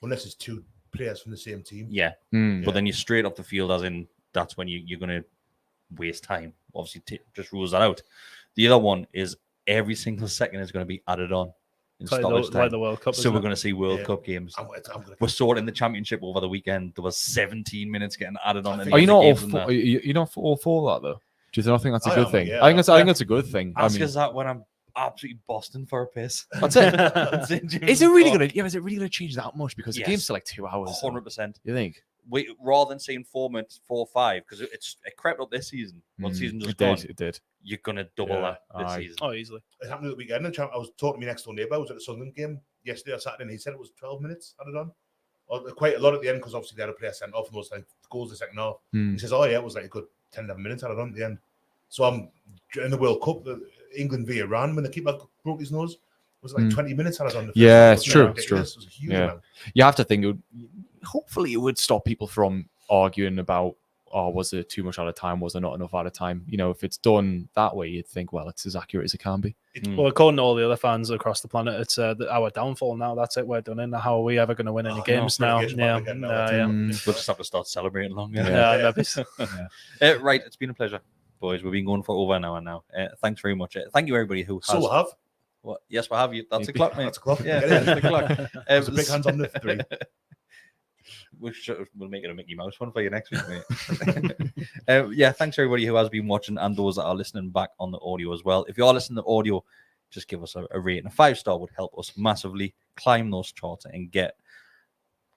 Unless it's 2 players from the same team. Yeah. But then you're straight off the field, as in that's when you're going to waste time. Obviously, just rules that out. The other one is every single second is going to be added on in stoppage time. Like the World Cup, so we're going to see World Cup games. We're sorting the championship over the weekend. There was 17 minutes getting added on. Are you not all for that though? Do you not think that's a good thing? Yeah. I think that's a good thing. Ask us that when I'm absolutely busting for a piss. That's it. Is it really gonna change that much? Because the game's still like 2 hours. 100%. You think? Rather than saying 4 minutes, 4 or 5, because it crept up this season. One season just gone. It did. You're gonna double that this season. Oh, easily. It happened at the weekend. I was talking to my next door neighbour. I was at the Sunderland game yesterday or Saturday, and he said it was 12 minutes added on. Or quite a lot at the end, because obviously they had a player sent off and those like goals the second half. He says, "Oh yeah, it was like a good 10, 11 minutes added on at the end." So I'm in the World Cup, England v Iran, when the keeper broke his nose, was like 20 minutes added on. The it's true. It's true. It was a huge amount. You have to think. Hopefully, it would stop people from arguing about, was it too much out of time? Was there not enough out of time? You know, if it's done that way, you'd think, well, it's as accurate as it can be. Well, according to all the other fans across the planet, it's our downfall now. That's it. We're done in. How are we ever going to win any games now? We'll just have to start celebrating longer. Right, it's been a pleasure, boys. We've been going for over an hour now. Thanks very much. Thank you, everybody who has. So we'll have. What? Yes, we'll have you. That's a clock, mate. That's a clock. Yeah, that's the clock. It's a big hands on the 3. We'll make it a Mickey Mouse one for you next week, mate. Thanks everybody who has been watching and those that are listening back on the audio as well. If you are listening to audio, just give us a rating. A 5-star would help us massively climb those charts and get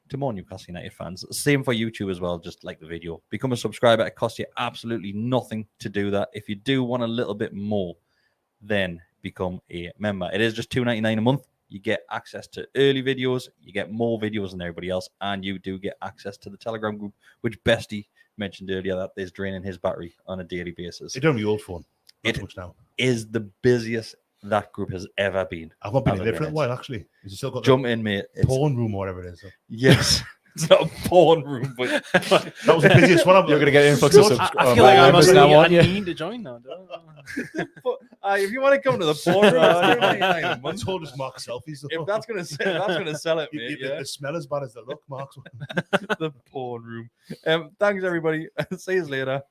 to more Newcastle United fans. Same for YouTube as well, just like the video. Become a subscriber. It costs you absolutely nothing to do that. If you do want a little bit more, then become a member. It is just $2.99 a month. You get access to early videos, you get more videos than everybody else, and you do get access to the Telegram group, which Bestie mentioned earlier that is draining his battery on a daily basis. It's only old phone. It is the busiest that group has ever been. I've not been in there for a while, actually. Has it still got Jump in, mate. Porn room or whatever it is? Yes. It's not a porn room, but That was the busiest one. You're going to get an influx of I feel like I must now, be aren't you? need to join now. don't I? but, if you want to come to the porn room, it's $2.99 a I month. told us Mark selfies. If that's gonna sell it, mate, The smell as bad as the look, Mark. the porn room. Thanks everybody. See you later.